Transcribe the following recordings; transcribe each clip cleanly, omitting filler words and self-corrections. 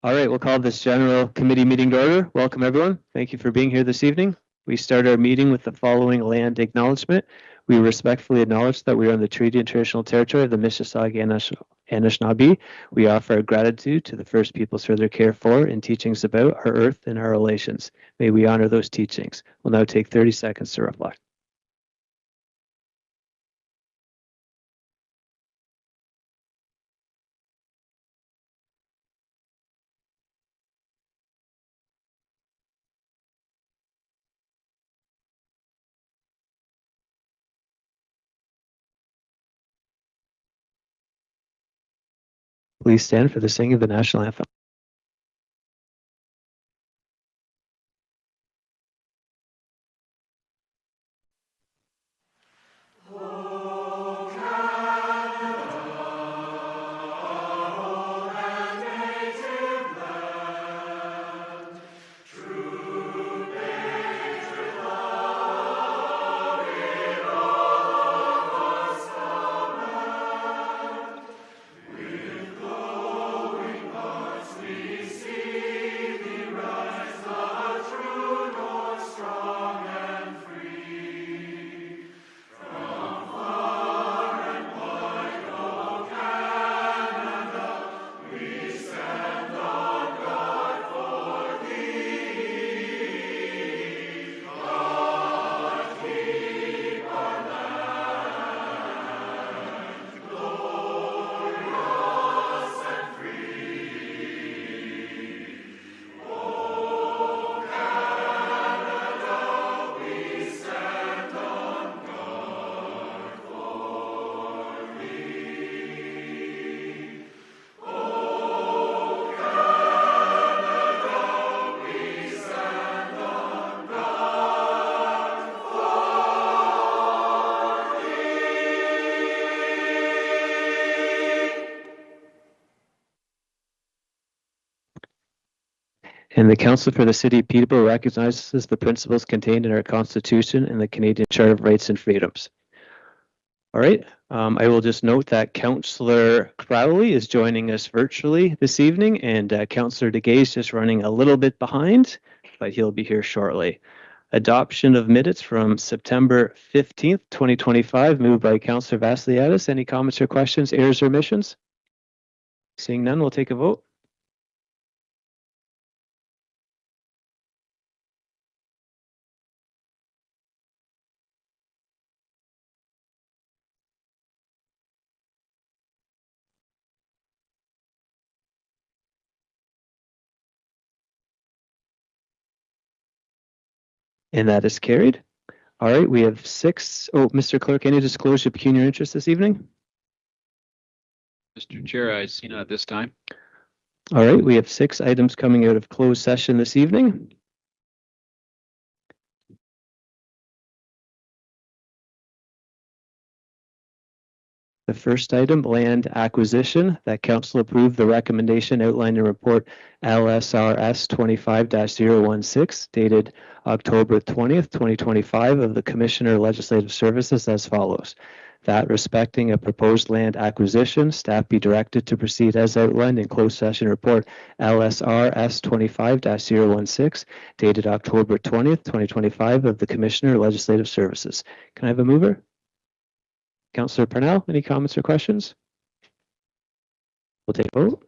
All right, we'll call this general committee meeting to order. Welcome, everyone. Thank you for being here this evening. We start our meeting with the following land acknowledgement. We respectfully acknowledge that we are on the treaty and traditional territory of the Mississauga and Anishinaabe. We offer our gratitude to the First Peoples for their care for and teachings about our earth and our relations. May we honor those teachings. We'll now take 30 seconds to reflect. Please stand for the singing of the national anthem. And the Council for the City of Peterborough recognizes the principles contained in our Constitution and the Canadian Charter of Rights and Freedoms. All right, I will just note that Councillor Crowley is joining us virtually this evening, and Councillor DeGay is just running a little bit behind, but he'll be here shortly. Adoption of minutes from September 15th, 2025, moved by Councillor Vassiliadis. Any comments or questions, errors or omissions? Seeing none, we'll take a vote. And that is carried. All right, we have 6. Oh, Mr. Clerk, any disclosure of pecuniary interest this evening? Mr. Chair, I see none at this time. All right, we have 6 items coming out of closed session this evening. The first item, land acquisition, that council approved the recommendation outlined in report LSRS 25-016 dated October 20th, 2025 of the Commissioner of Legislative Services as follows. That respecting a proposed land acquisition, staff be directed to proceed as outlined in closed session report LSRS 25-016 dated October 20th, 2025 of the Commissioner of Legislative Services. Can I have a mover? Councillor Parnell, any comments or questions? We'll take a vote.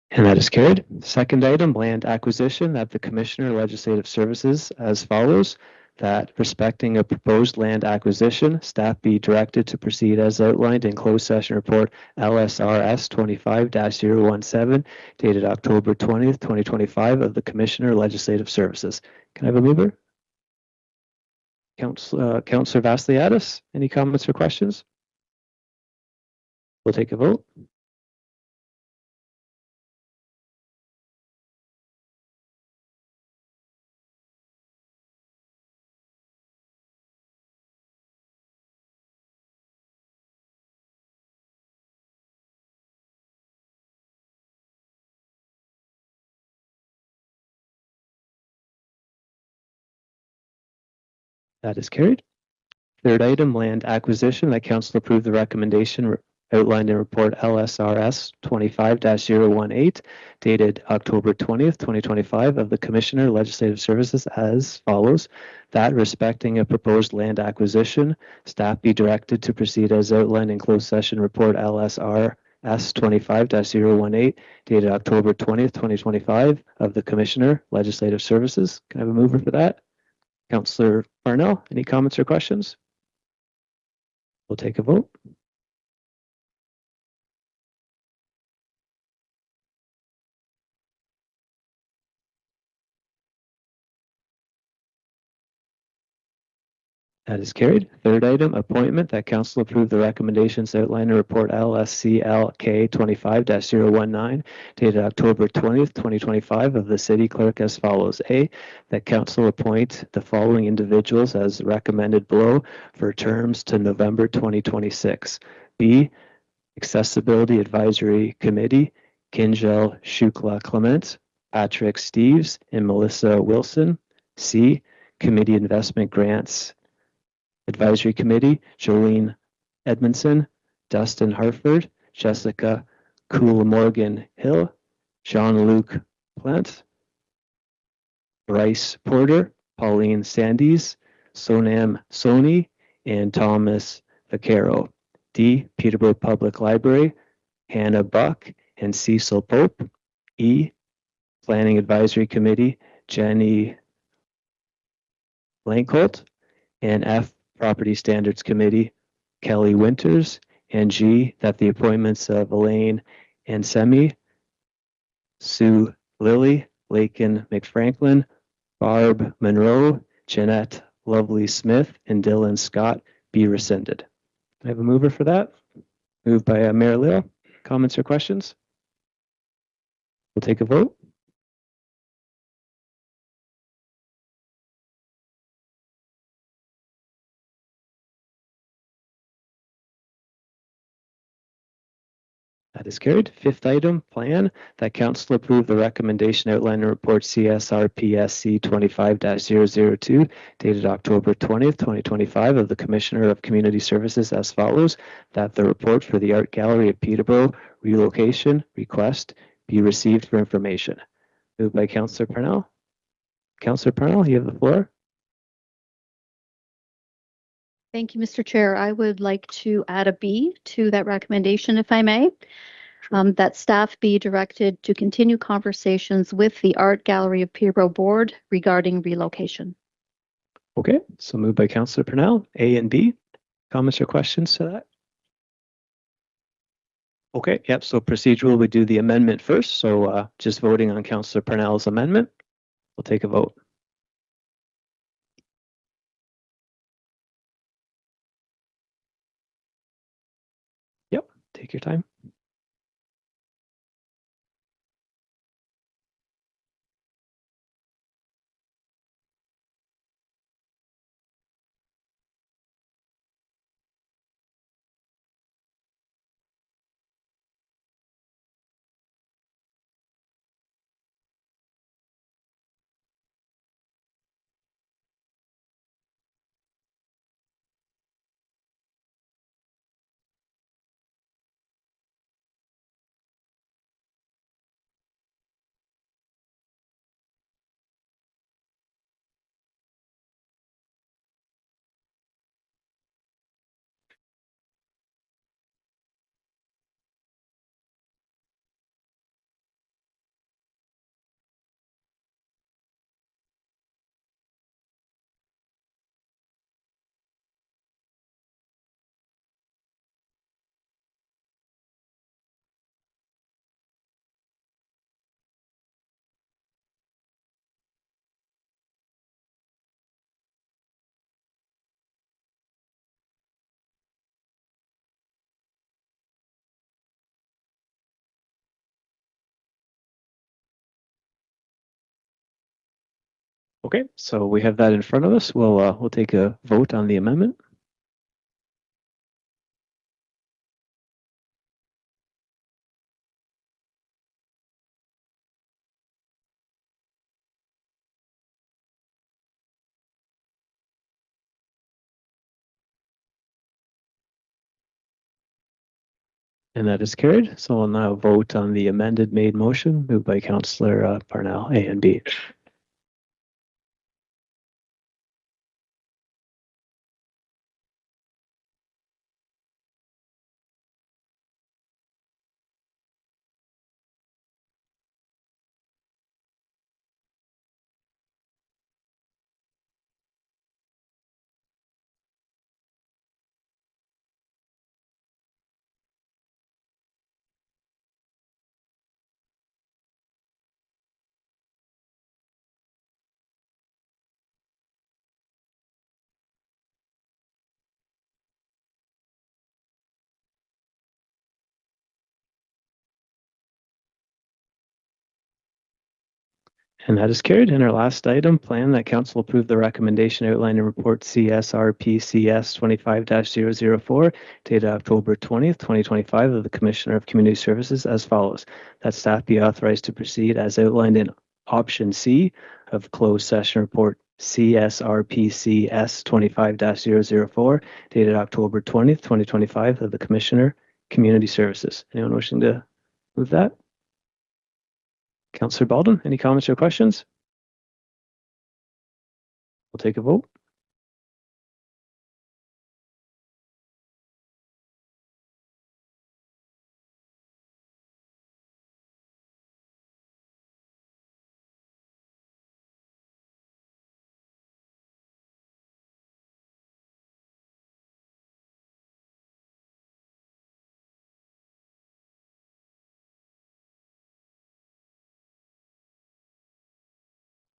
And that is carried. Second item, land acquisition, that the Commissioner of Legislative Services as follows. That respecting a proposed land acquisition, staff be directed to proceed as outlined in closed session report LSRS 25-017 dated October 20th, 2025 of the Commissioner of Legislative Services. Can I have a mover? Councillor Vassiliadis, any comments or questions? We'll take a vote. That is carried. Third item, land acquisition, that council approve the recommendation outlined in report LSRS 25-018 dated October 20th, 2025 of the Commissioner Legislative Services as follows: that respecting a proposed land acquisition, staff be directed to proceed as outlined in closed session report LSRS 25-018 dated October 20th, 2025 of the Commissioner Legislative Services. Can I have a mover for that? Councillor Parnell, any comments or questions? We'll take a vote. That is carried. Third item, appointment, that council approve the recommendations outlined in report LSCLK 25-019 dated October 20th, 2025 of the city clerk as follows. A, that council appoint the following individuals as recommended below for terms to November 2026. B, Accessibility Advisory Committee, Kinjal Shukla Clement, Patrick Steves, and Melissa Wilson. C, Committee Investment Grants Advisory Committee, Jolene Edmondson, Dustin Hartford, Jessica Cool-Morgan Hill, Jean-Luc Plant, Bryce Porter, Pauline Sandys, Sonam Soni, and Thomas Vaquero. D, Peterborough Public Library, Hannah Buck and Cecil Pope. E, Planning Advisory Committee, Jenny Lankholt, and F, Property Standards Committee, Kelly Winters, and G, that the appointments of Elaine Ansemi, Sue Lilly, Lakin McFranklin, Barb Monroe, Jeanette Lovely Smith, and Dylan Scott be rescinded. I have a mover for that. Moved by Mayor Leo. Comments or questions? We'll take a vote. That is carried. Fifth item, plan, that council approve the recommendation outlined in report CSRPSC 25-002 dated October 20th, 2025 of the Commissioner of Community Services as follows: that the report for the Art Gallery of Peterborough relocation request be received for information. Moved by Councillor Parnell. Councillor Parnell, you have the floor. Thank you, Mr. Chair. I would like to add a B to that recommendation, if I may. That staff be directed to continue conversations with the Art Gallery of Peterborough Board regarding relocation. Okay, so moved by Councillor Parnell. A and B. Comments or questions to that? Okay, yep, so procedural, we do the amendment first. So just voting on Councillor Parnell's amendment. We'll take a vote. Yep, take your time. Okay, so we have that in front of us. We'll take a vote on the amendment. And that is carried. So we'll now vote on the amended made motion moved by Councillor Parnell, A and B. And that is carried. And our last item, plan that council approve the recommendation outlined in report CSRPCS 25-004 dated October 20th, 2025 of the Commissioner of Community Services as follows. That staff be authorized to proceed as outlined in option C of closed session report CSRPCS 25-004 dated October 20th, 2025 of the Commissioner Community Services. Anyone wishing to move that? Councillor Baldwin, any comments or questions? We'll take a vote.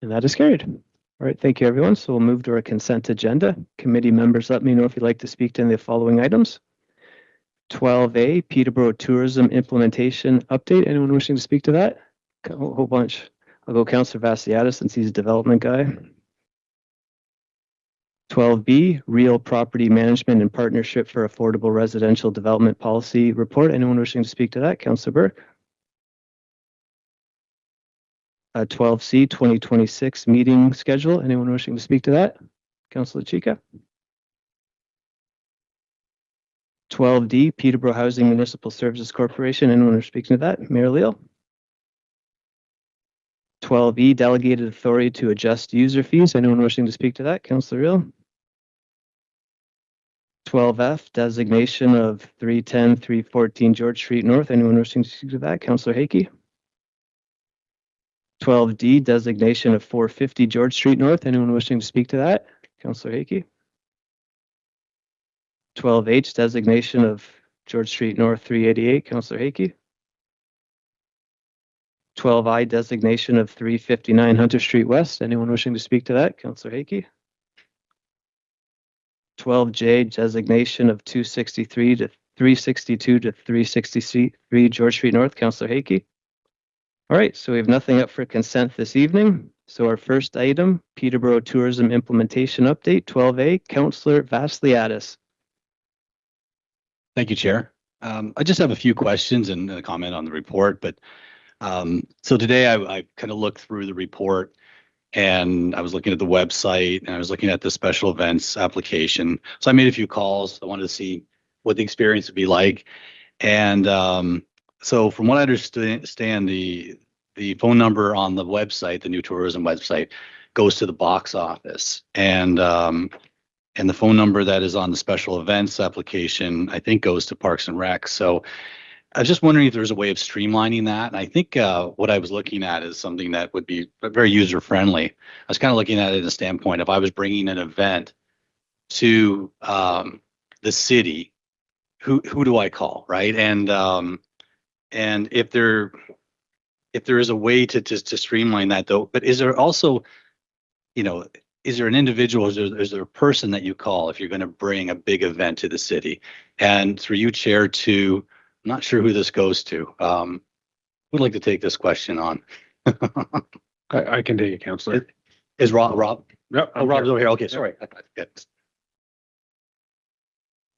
And that is carried. All right, thank you, everyone. So we'll move to our consent agenda. Committee members, let me know if you'd like to speak to any of the following items. 12A, Peterborough Tourism Implementation Update. Anyone wishing to speak to that? A whole bunch. I'll go Councillor Vassiadis since he's a development guy. 12B, Real Property Management and Partnership for Affordable Residential Development Policy Report. Anyone wishing to speak to that? Councillor Burke. 12C, 2026 meeting schedule. Anyone wishing to speak to that? Councillor Chica. 12D, Peterborough Housing Municipal Services Corporation. Anyone speaking to that? Mayor Leal. 12E, Delegated Authority to Adjust User Fees. Anyone wishing to speak to that? Councillor Real. 12F, Designation of 310, 314 George Street North. Anyone wishing to speak to that? Councillor Hakey. 12D, Designation of 450 George Street North. Anyone wishing to speak to that? Councillor Hakey. 12H, Designation of George Street North 388. Councillor Hakey. 12I, Designation of 359 Hunter Street West. Anyone wishing to speak to that? Councillor Hakey. 12J, Designation of 263 to 362 to 363 George Street North. Councillor Hakey. All right, so we have nothing up for consent this evening. So our first item, Peterborough Tourism Implementation Update, 12A, Councillor Vassiliadis. Thank you, Chair. I just have a few questions and a comment on the report, but so today I kind of looked through the report and I was looking at the website and I was looking at the special events application. So I made a few calls. I wanted to see what the experience would be like. And so from what I understand, the phone number on the website, the new tourism website, goes to the box office. And the phone number that is on the special events application, I think, goes to Parks and Rec. So I was just wondering if there's a way of streamlining that. And I think what I was looking at is something that would be very user friendly. I was kind of looking at it in a standpoint, if I was bringing an event to the city, who do I call, right? And if there is a way to streamline that, though, but is there also, is there an individual, is there a person that you call if you're going to bring a big event to the city? And through you, Chair, I'm not sure who this goes to. Would like to take this question on. I can take it, Councillor. Is Rob? Yep. Oh, Rob's over here. Okay, sorry. Good.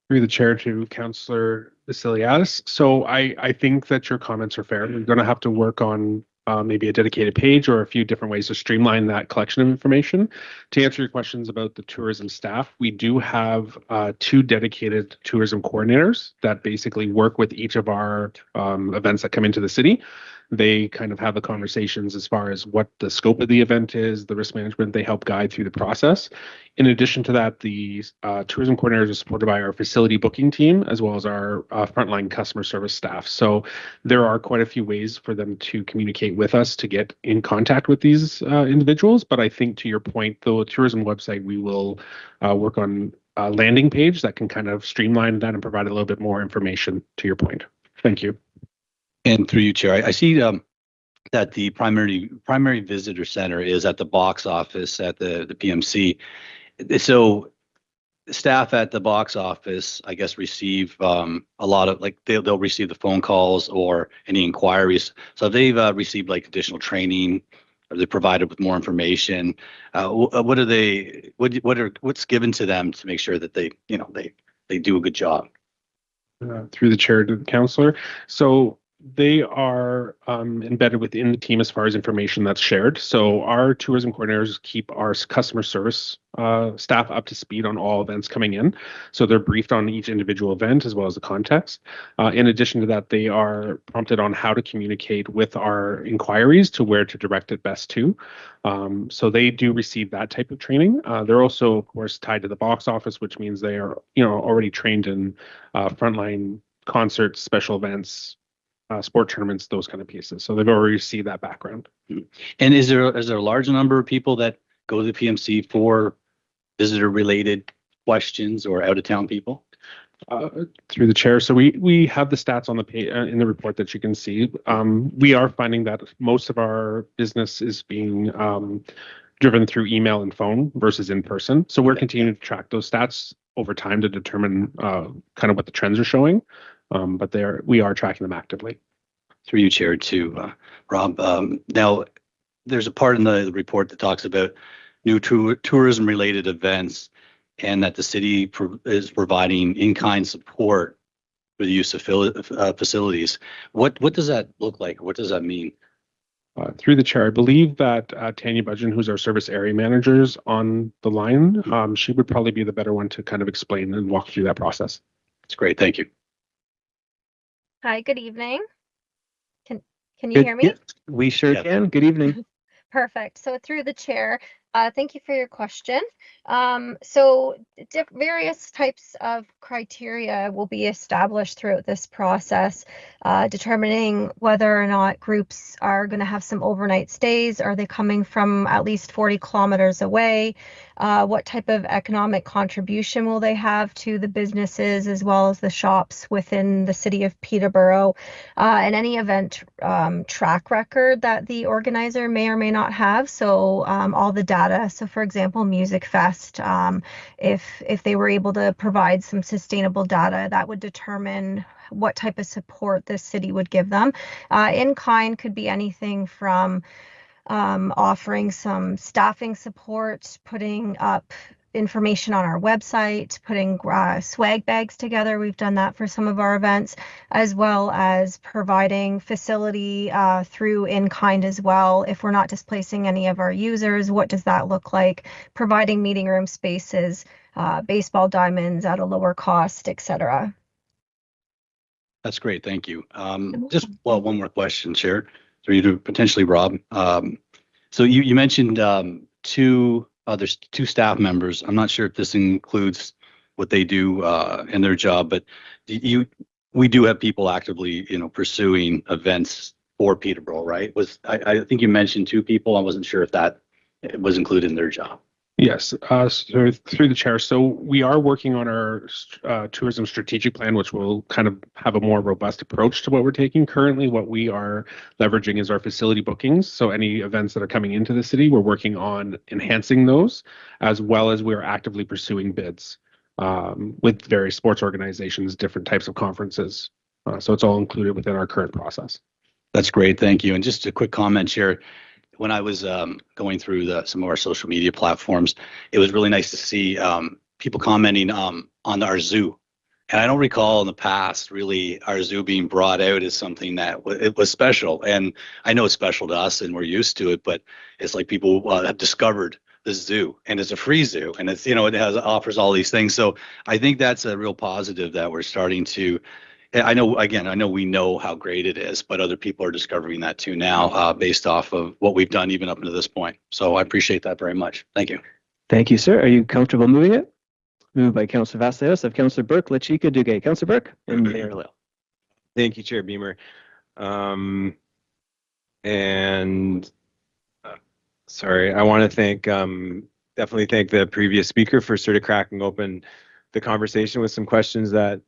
Through the chair to Councillor Vassiliadis. So I think that your comments are fair. We're going to have to work on maybe a dedicated page or a few different ways to streamline that collection of information. To answer your questions about the tourism staff, we do have 2 dedicated tourism coordinators that basically work with each of our events that come into the city. They kind of have the conversations as far as what the scope of the event is, the risk management. They help guide through the process. In addition to that, the tourism coordinators are supported by our facility booking team as well as our frontline customer service staff. So there are quite a few ways for them to communicate with us to get in contact with these individuals. But I think to your point, the tourism website, we will work on a landing page that can kind of streamline that and provide a little bit more information to your point. Thank you. And through you, Chair, I see that the primary visitor center is at the box office at the PMC. So staff at the box office, I guess, receive a lot of, like, they'll receive the phone calls or any inquiries. So they've received like additional training, or they provided with more information. What are they? What's given to them to make sure that they do a good job? Through the chair to the councillor. So they are embedded within the team as far as information that's shared. So our tourism coordinators keep our customer service staff up to speed on all events coming in. So they're briefed on each individual event as well as the context. In addition to that, they are prompted on how to communicate with our inquiries to where to direct it best to. So they do receive that type of training. They're also, of course, tied to the box office, which means they are, already trained in frontline concerts, special events, sport tournaments, those kind of pieces. So they've already received that background. And is there a large number of people that go to the PMC for visitor related questions or out of town people? Through the chair. So we have the stats on the page in the report that you can see. We are finding that most of our business is being driven through email and phone versus in person. So we're continuing to track those stats over time to determine kind of what the trends are showing. But we are tracking them actively. Through you, Chair, too, Rob. Now, there's a part in the report that talks about new tourism-related events, and that the city is providing in-kind support for the use of facilities. What does that look like? What does that mean? Through the chair, I believe that Tanya Budgeon, who's our service area manager, is on the line. She would probably be the better one to kind of explain and walk through that process. That's great. Thank you. Hi, good evening. Can you hear me? Yeah, we sure can. Good evening. Perfect. So through the chair, thank you for your question. So various types of criteria will be established throughout this process, determining whether or not groups are going to have some overnight stays. Are they coming from at least 40 kilometers away? What type of economic contribution will they have to the businesses as well as the shops within the city of Peterborough, and any event track record that the organizer may or may not have. So all the data. So for example, Music Fest, if they were able to provide some sustainable data, that would determine what type of support the city would give them. In kind could be anything from offering some staffing support, putting up information on our website, putting swag bags together. We've done that for some of our events, as well as providing facility through in kind as well. If we're not displacing any of our users, what does that look like? Providing meeting room spaces, baseball diamonds at a lower cost, etc. That's great. Thank you. Just one more question, Chair, for you to potentially Rob. So you mentioned there's 2 staff members. I'm not sure if this includes what they do in their job, but we do have people actively, pursuing events for Peterborough, right? I think you mentioned 2 people. I wasn't sure if that was included in their job. Yes, so through the chair. So we are working on our tourism strategic plan, which will kind of have a more robust approach to what we're taking. Currently, what we are leveraging is our facility bookings. So any events that are coming into the city, we're working on enhancing those, as well as we're actively pursuing bids with various sports organizations, different types of conferences. So it's all included within our current process. That's great. Thank you. And just a quick comment, Chair. When I was going through some of our social media platforms, it was really nice to see people commenting on our zoo And I don't recall in the past really our zoo being brought out as something that it was special. And I know it's special to us and we're used to it, but it's like people have discovered the zoo, and it's a free zoo, and it's, it offers all these things. So I think that's a real positive that we're starting to. I know we know how great it is, but other people are discovering that too now, based off of what we've done even up to this point. So I appreciate that very much. Thank you. Thank you, sir. Are you comfortable moving it? Moved by Councillor Vasteos, of Councillor Burke, Lachika, Duguay. Councillor Burke and Mayor Lill. Thank you, Chair Beamer. Sorry, I want to definitely thank the previous speaker for sort of cracking open the conversation with some questions that,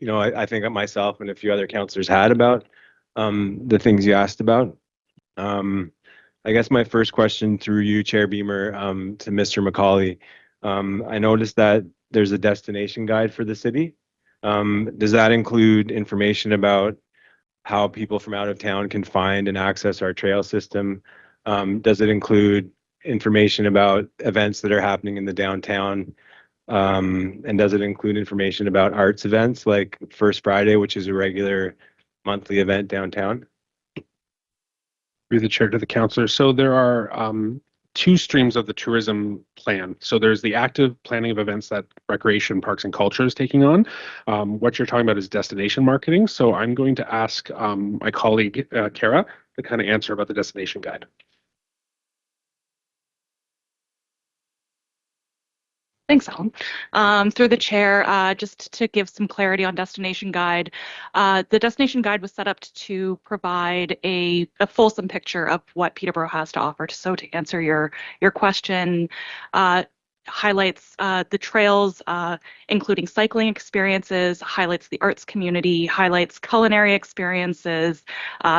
I think myself and a few other councillors had about the things you asked about. I guess my first question through you, Chair Beamer, to Mr. McCauley. I noticed that there's a destination guide for the city. Does that include information about how people from out of town can find and access our trail system? Does it include information about events that are happening in the downtown? And does it include information about arts events like First Friday, which is a regular monthly event downtown? Through the chair to the councillor. So there are two streams of the tourism plan. So there's the active planning of events that Recreation, Parks and Culture is taking on. What you're talking about is destination marketing. So I'm going to ask my colleague, Kara, to kind of answer about the destination guide. Thanks, Alan. Through the chair, just to give some clarity on Destination Guide, the Destination Guide was set up to provide a fulsome picture of what Peterborough has to offer. So to answer your question, highlights the trails, including cycling experiences, highlights the arts community, highlights culinary experiences,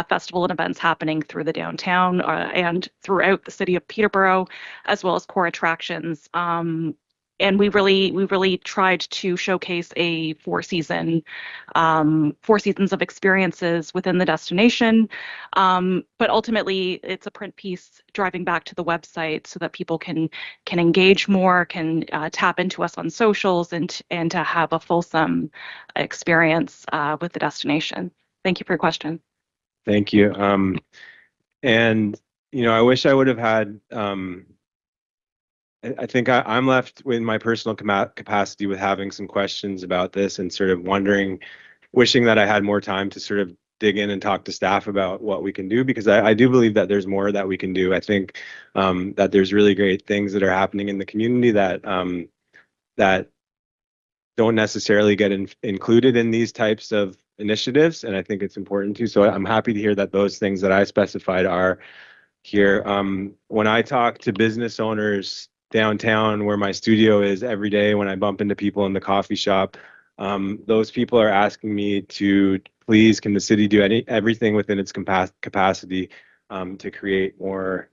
festival and events happening through the downtown and throughout the city of Peterborough, as well as core attractions. And we really tried to showcase a four seasons of experiences within the destination. But ultimately, it's a print piece driving back to the website so that people can engage more, can tap into us on socials, and to have a fulsome experience with the destination. Thank you for your question. Thank you. And I wish I would have had. I think I'm left with my personal capacity with having some questions about this and sort of wishing that I had more time to sort of dig in and talk to staff about what we can do, because I do believe that there's more that we can do. I think that there's really great things that are happening in the community that don't necessarily get included in these types of initiatives, and I think it's important to. So I'm happy to hear that those things that I specified are here. When I talk to business owners downtown where my studio is every day, when I bump into people in the coffee shop, those people are asking me to please, can the city do everything within its capacity to create more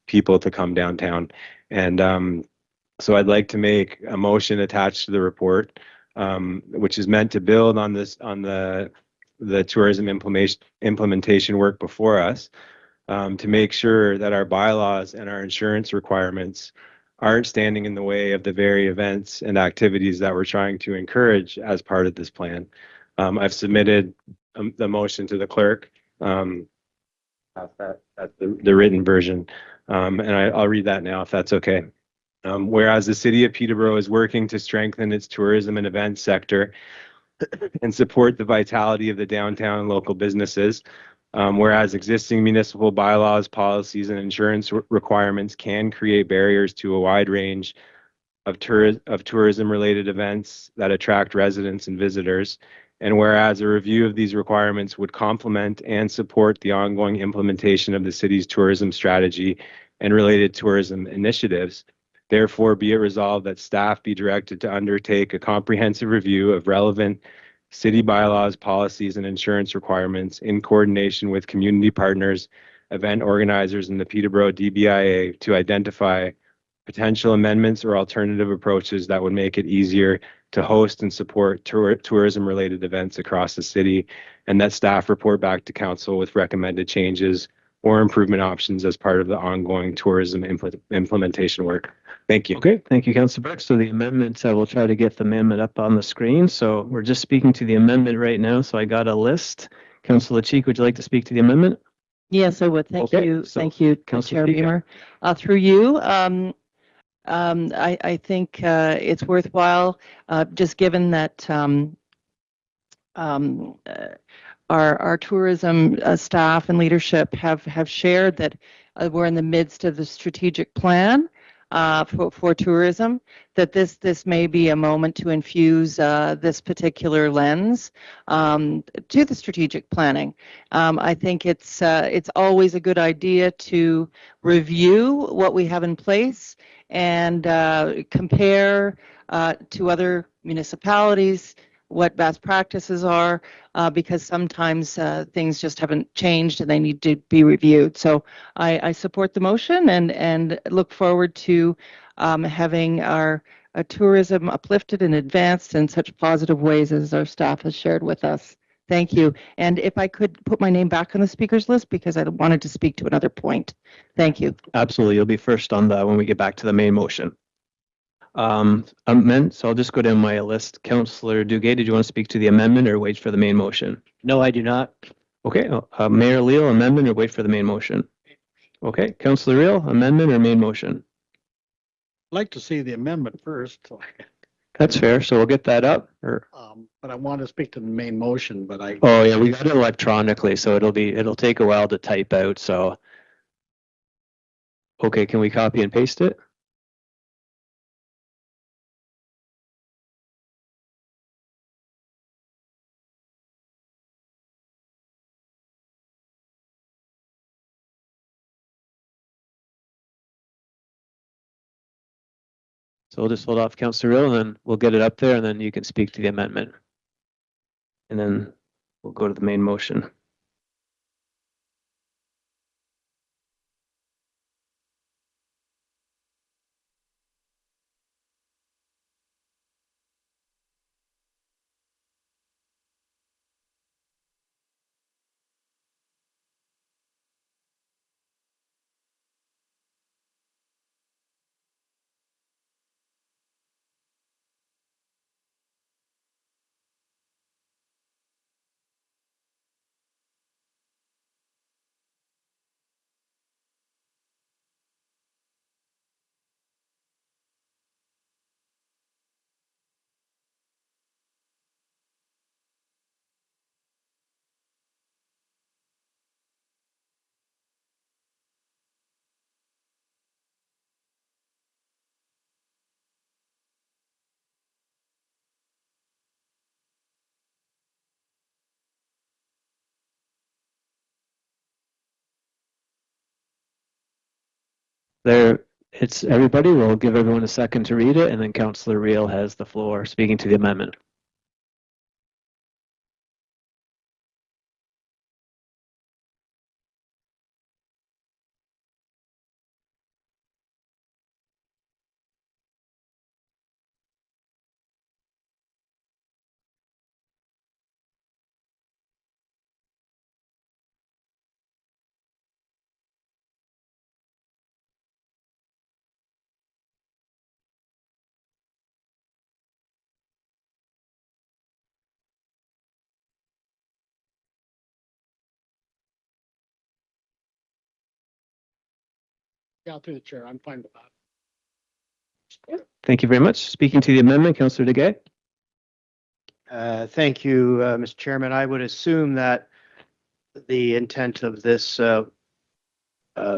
people to come downtown? And so I'd like to make a motion attached to the report, which is meant to build on the tourism implementation work before us, to make sure that our bylaws and our insurance requirements aren't standing in the way of the very events and activities that we're trying to encourage as part of this plan. I've submitted the motion to the clerk. That's the written version, and I'll read that now if that's okay. Whereas the city of Peterborough is working to strengthen its tourism and events sector and support the vitality of the downtown and local businesses, whereas existing municipal bylaws, policies, and insurance requirements can create barriers to a wide range of tourism-related events that attract residents and visitors, and whereas a review of these requirements would complement and support the ongoing implementation of the city's tourism strategy and related tourism initiatives, therefore be it resolved that staff be directed to undertake a comprehensive review of relevant city bylaws, policies, and insurance requirements in coordination with community partners, event organizers, and the Peterborough DBIA to identify potential amendments or alternative approaches that would make it easier to host and support tourism-related events across the city, and that staff report back to council with recommended changes or improvement options as part of the ongoing tourism implementation work. Thank you. Okay, thank you, Councillor Burke. So the amendment, we'll try to get the amendment up on the screen. So we're just speaking to the amendment right now. So I got a list. Councillor Cheek, would you like to speak to the amendment? Yes, I would. Thank Okay, you. so Thank you, Councillor Chair Peak. Beamer. Through you, I think it's worthwhile, just given that our tourism staff and leadership have shared that we're in the midst of the strategic plan for tourism, that this may be a moment to infuse this particular lens to the strategic planning. I think it's always a good idea to review what we have in place and compare to other municipalities what best practices are, because sometimes things just haven't changed and they need to be reviewed. So I support the motion and look forward to having our tourism uplifted and advanced in such positive ways as our staff has shared with us. Thank you. And if I could put my name back on the speakers list, because I wanted to speak to another point. Thank you. Absolutely. You'll be first on the when we get back to the main motion. So I'll just go down my list. Councillor Duguay, did you want to speak to the amendment or wait for the main motion? No, I do not. Okay, Mayor Leal, amendment or wait for the main motion? Okay, Councillor Reel, amendment or main motion? I'd like to see the amendment first, That's fair. So we'll get that up. Or but I want to speak to the main motion, but I. oh yeah, we got it electronically, so it'll take a while to type out. So okay, can we copy and paste it? So we'll just hold off Councillor Reel, and then we'll get it up there, and then you can speak to the amendment. And then we'll go to the main motion. There, it's everybody. We'll give everyone a second to read it, and then Councillor Reel has the floor speaking to the amendment. Yeah, through the chair, I'm fine with that. Thank you very much. Speaking to the amendment, Councillor Duguay. Thank you, Mr. Chairman. I would assume that the intent of this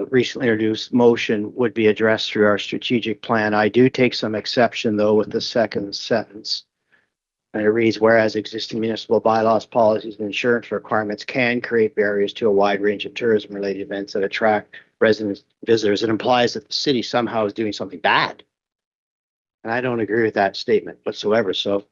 recently introduced motion would be addressed through our strategic plan. I do take some exception, though, with the second sentence. And it reads, whereas existing municipal bylaws, policies, and insurance requirements can create barriers to a wide range of tourism-related events that attract residents, visitors, it implies that the city somehow is doing something bad. And I don't agree with that statement whatsoever. So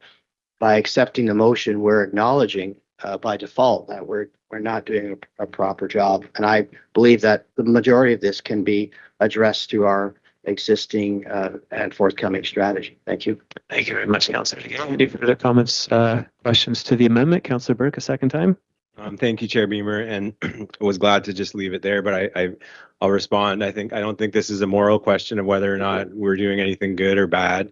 by accepting the motion, we're acknowledging by default that we're not doing a proper job. And I believe that the majority of this can be addressed through our existing and forthcoming strategy. Thank you. Thank you very much, Councillor Duguay. Any further comments, questions to the amendment? Councillor Burke, a second time. Thank you, Chair Beamer, and was glad to just leave it there, but I'll respond. I don't think this is a moral question of whether or not we're doing anything good or bad.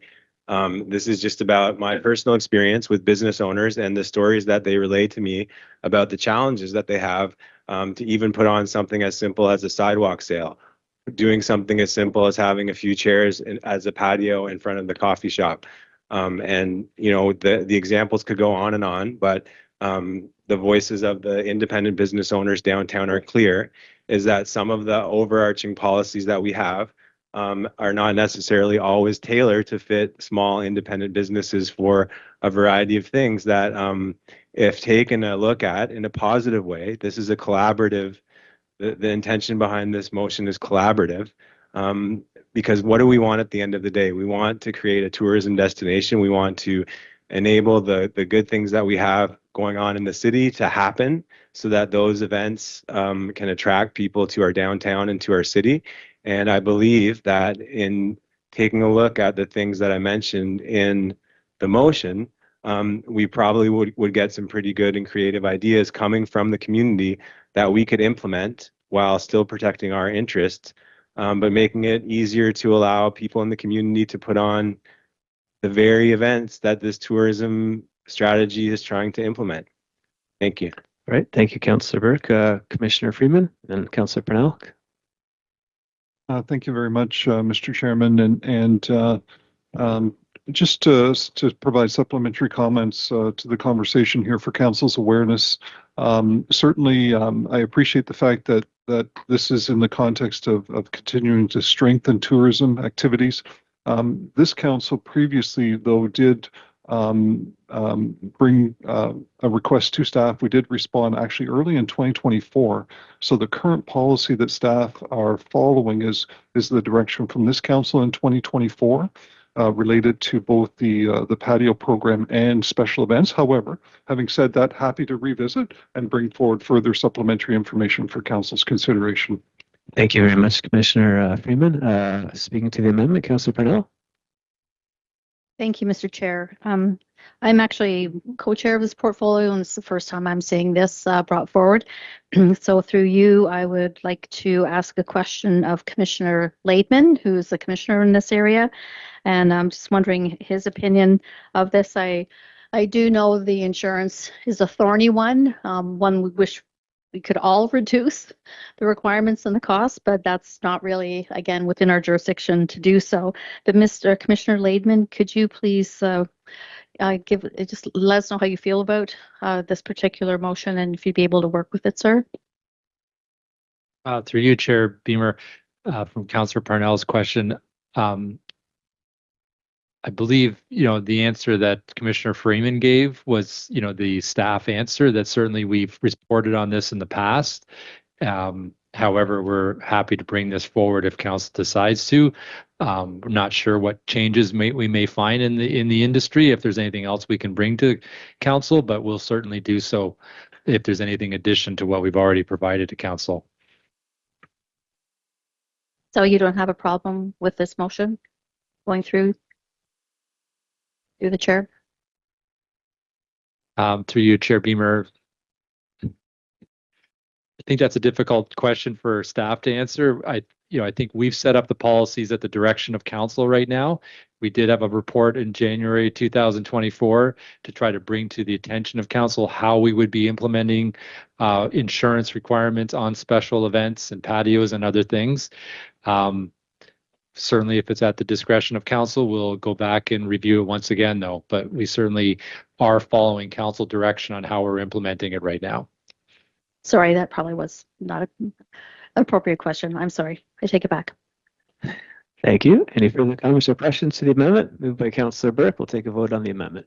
This is just about my personal experience with business owners and the stories that they relate to me about the challenges that they have to even put on something as simple as a sidewalk sale, doing something as simple as having a few chairs as a patio in front of the coffee shop. And the examples could go on and on, but the voices of the independent business owners downtown are clear, is that some of the overarching policies that we have are not necessarily always tailored to fit small independent businesses for a variety of things that if taken a look at in a positive way, this is a collaborative, the intention behind this motion is collaborative. Because what do we want at the end of the day? We want to create a tourism destination. We want to enable the good things that we have going on in the city to happen so that those events can attract people to our downtown and to our city. And I believe that in taking a look at the things that I mentioned in the motion, we probably would get some pretty good and creative ideas coming from the community that we could implement while still protecting our interests, but making it easier to allow people in the community to put on the very events that this tourism strategy is trying to implement. Thank you. All right. Thank you, Councillor Burke. Commissioner Freeman and Councillor Purnell. Thank you very much, Mr. Chairman, and just to provide supplementary comments to the conversation here for Council's awareness. Certainly, I appreciate the fact that this is in the context of continuing to strengthen tourism activities. This council previously, though, did bring a request to staff. We did respond actually early in 2024. So the current policy that staff are following is the direction from this council in 2024 related to both the patio program and special events. However, having said that, happy to revisit and bring forward further supplementary information for council's consideration. Thank you very much, Commissioner Freeman. Speaking to the amendment, Councillor Purnell. Thank you, Mr. Chair. I'm actually co-chair of this portfolio, and it's the first time I'm seeing this brought forward. So through you, I would like to ask a question of Commissioner Laidman, who is the commissioner in this area. And I'm just wondering his opinion of this. I do know the insurance is a thorny one, one we wish we could all reduce the requirements and the costs, but that's not really, again, within our jurisdiction to do so. But Mr. Commissioner Laidman, could you please just let us know how you feel about this particular motion and if you'd be able to work with it, sir? Through you, Chair Beamer, from Councillor Parnell's question, I believe, the answer that Commissioner Freeman gave was, the staff answer that certainly we've reported on this in the past. However, we're happy to bring this forward if council decides to. We're not sure what changes we may find in the industry, if there's anything else we can bring to council, but we'll certainly do so if there's anything addition to what we've already provided to council. So you don't have a problem with this motion going through the chair? Through you, Chair Beamer, I think that's a difficult question for staff to answer. I think we've set up the policies at the direction of council right now. We did have a report in January 2024 to try to bring to the attention of council how we would be implementing insurance requirements on special events and patios and other things. Certainly, if it's at the discretion of council, we'll go back and review it once again, though. But we certainly are following council direction on how we're implementing it right now. Sorry, that probably was not an appropriate question. I'm sorry. I take it back. Thank you. Any further comments or questions to the amendment? Moved by Councillor Burke. We'll take a vote on the amendment.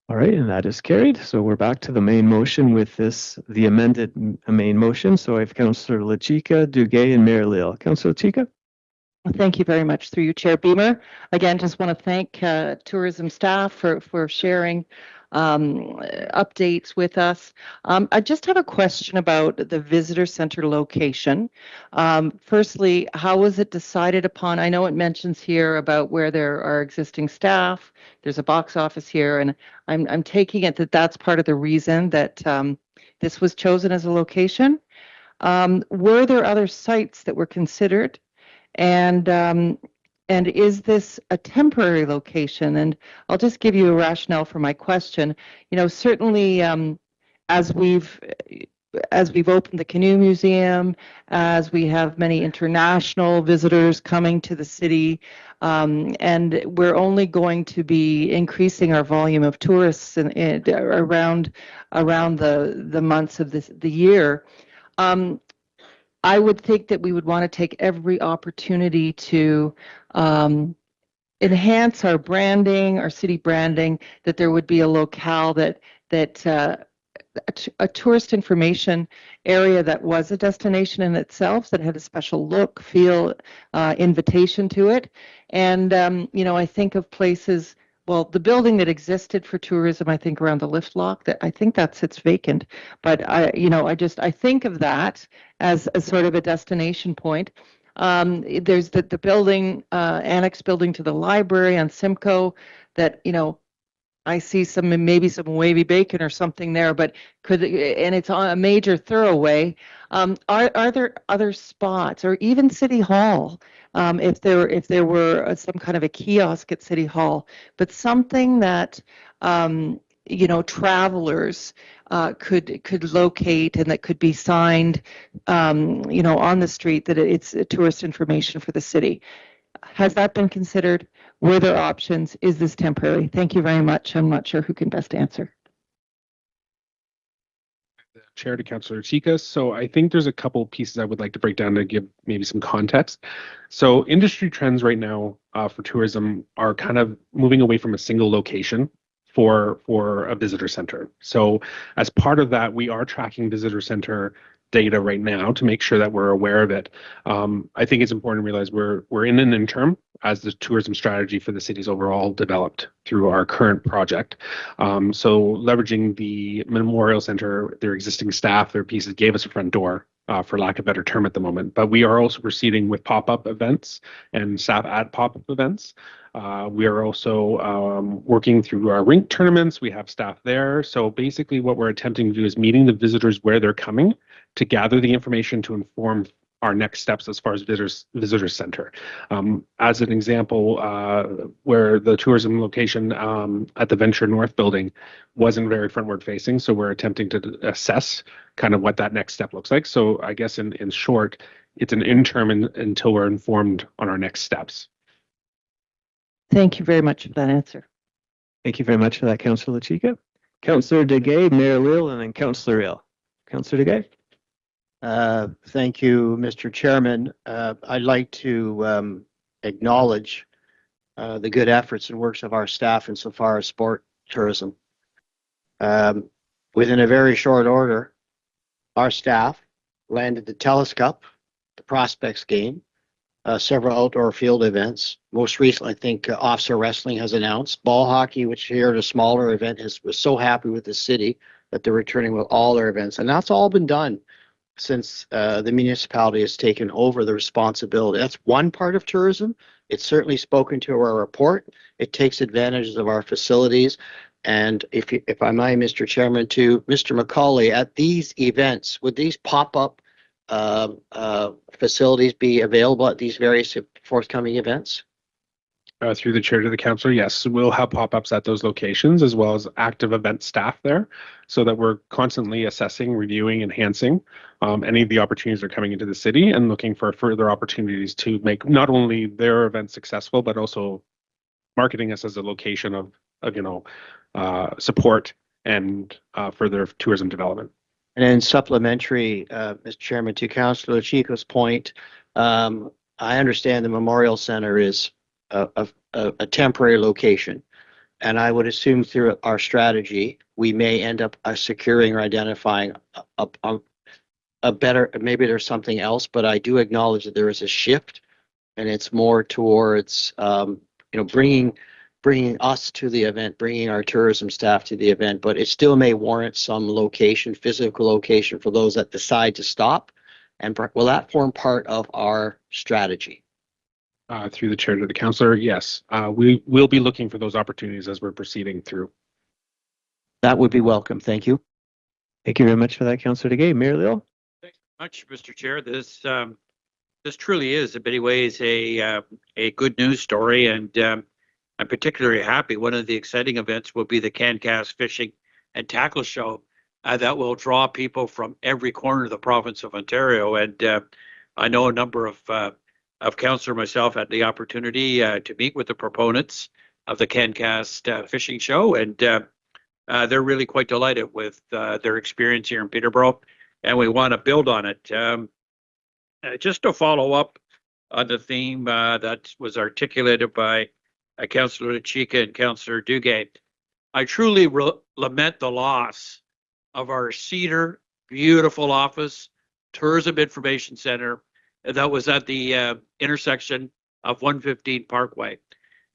All right, and that is carried. So we're back to the main motion with the amended main motion. So I have Councillor Lechika, Duguay, and Mayor Leal. Councillor Lechika? Thank you very much through you, Chair Beamer. Again, just want to thank tourism staff for sharing updates with us. I just have a question about the visitor center location. Firstly, how was it decided upon? I know it mentions here about where there are existing staff. There's a box office here, and I'm taking it that that's part of the reason that this was chosen as a location. Were there other sites that were considered? And is this a temporary location? And I'll just give you a rationale for my question. You know, certainly as we've opened the Canoe Museum, as we have many international visitors coming to the city, and we're only going to be increasing our volume of tourists around the months of the year. I would think that we would want to take every opportunity to enhance our branding, our city branding, that there would be a locale that a tourist information area that was a destination in itself, that had a special look, feel, invitation to it. And, you know, I think of places, well, the building that existed for tourism, I think around the lift lock, that I think that sits vacant. But I think of that as a sort of a destination point. There's the building, annex building to the library on Simcoe that, you know, I see maybe some wavy bacon or something there, but and it's on a major thoroughway. Are there other spots, or even City Hall, if there were some kind of a kiosk at City Hall, but something that you know, travelers could locate and that could be signed, you know, on the street, that it's tourist information for the city. Has that been considered? Were there options? Is this temporary? Thank you very much. I'm not sure who can best answer. Chair to Councillor Chicas. So I think there's a couple pieces I would like to break down to give maybe some context. So industry trends right now for tourism are kind of moving away from a single location for a visitor center. So as part of that, we are tracking visitor center data right now to make sure that we're aware of it. I think it's important to realize we're in an interim as the tourism strategy for the city's overall developed through our current project. So leveraging the Memorial Center, their existing staff, their pieces gave us a front door, for lack of a better term at the moment. But we are also proceeding with pop-up events and staff at pop-up events. We are also working through our rink tournaments. We have staff there. So basically what we're attempting to do is meeting the visitors where they're coming to gather the information to inform our next steps as far as visitor center. As an example, where the tourism location at the Venture North building wasn't very frontward facing, so we're attempting to assess kind of what that next step looks like. So I guess in short, it's an interim until we're informed on our next steps. Thank you very much for that answer. Thank you very much for that, Councillor Chica. Councillor Degay, Mayor Leal, and then Councillor Real. Councillor Degay. Thank you, Mr. Chairman. I'd like to acknowledge the good efforts and works of our staff insofar as sport tourism. Within a very short order, our staff landed the TELUS Cup, the Prospects game, several outdoor field events. Most recently, I think Officer Wrestling has announced. Ball hockey, which here at a smaller event was so happy with the city that they're returning with all their events. And that's all been done since the municipality has taken over the responsibility. That's one part of tourism. It's certainly spoken to our report. It takes advantages of our facilities. And if I might, Mr. Chairman, to Mr. McCauley, at these events, would these pop-up facilities be available at these various forthcoming events? Through the chair to the councillor, yes, we'll have pop-ups at those locations as well as active event staff there, so that we're constantly assessing, reviewing, enhancing any of the opportunities that are coming into the city and looking for further opportunities to make not only their events successful, but also marketing us as a location of support and further tourism development. And then supplementary, Mr. Chairman, to Councillor Chico's point, I understand the Memorial Center is a temporary location. And I would assume through our strategy, we may end up securing or identifying a better, maybe there's something else, but I do acknowledge that there is a shift and it's more towards, bringing us to the event, bringing our tourism staff to the event, but it still may warrant some location, physical location for those that decide to stop. And will that form part of our strategy? Through the chair to the councillor, yes. We will be looking for those opportunities as we're proceeding through. That would be welcome. Thank you. Thank you very much for that, Councillor Degay. Mayor Leo? Much, Mr. Chair. This truly is in many ways a good news story, and I'm particularly happy. One of the exciting events will be the CanCast Fishing and Tackle Show that will draw people from every corner of the province of Ontario. And I know a number of councillor myself had the opportunity to meet with the proponents of the CanCast Fishing Show, and they're really quite delighted with their experience here in Peterborough, and we want to build on it. Just to follow up on the theme that was articulated by Councillor Chika and Councillor Duguay, I truly lament the loss of our Cedar, beautiful office, tourism information center that was at the intersection of 115 Parkway.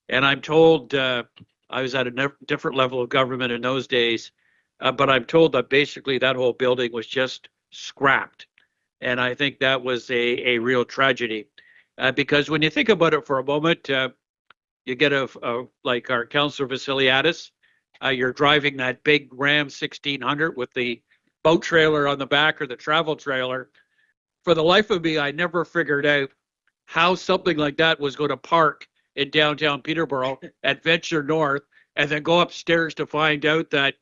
And I'm told, I was at a different level of government in those days, but I'm told that basically that whole building was just scrapped. And I think that was a real tragedy, because when you think about it for a moment, you get like our Councillor Vasiliadis, you're driving that big Ram 1600 with the boat trailer on the back or the travel trailer. For the life of me, I never figured out how something like that was going to park in downtown Peterborough at Venture North and then go upstairs to find out that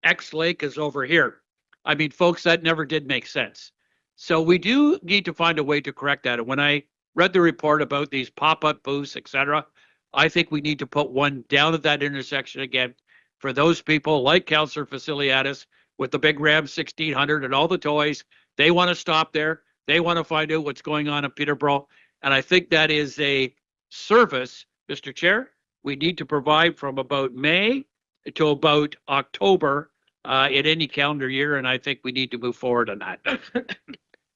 X Lake is over here. I mean, folks, that never did make sense. So we do need to find a way to correct that. And when I read the report about these pop-up booths, etc., I think we need to put one down at that intersection again for those people like Councillor Vasiliadis with the big Ram 1600 and all the toys. They want to stop there. They want to find out what's going on in Peterborough. And I think that is a service, Mr. Chair, we need to provide from about May to about October in any calendar year. And I think we need to move forward on that.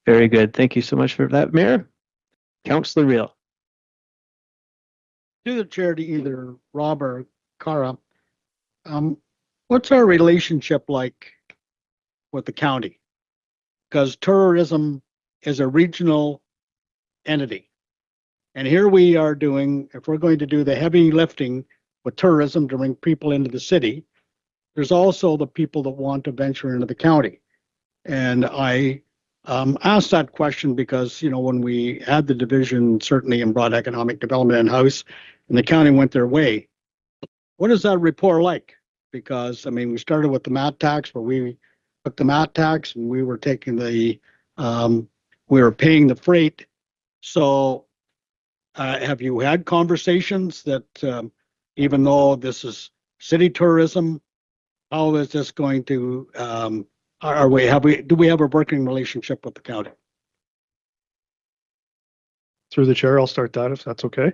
Very good. Thank you so much for that, Mayor. Councillor Reel. To the chair, to either Rob or Cara, what's our relationship like with the county? Because tourism is a regional entity. And here we are doing, if we're going to do the heavy lifting with tourism to bring people into the city, there's also the people that want to venture into the county. And I asked that question because, when we had the division, certainly in broad economic development in-house, and the county went their way, what is that rapport like? Because, we started with the mat tax, where we took the mat tax and we were taking we were paying the freight. So have you had conversations that even though this is city tourism, how is this going to, do we have a working relationship with the county? Through the chair, I'll start that if that's okay.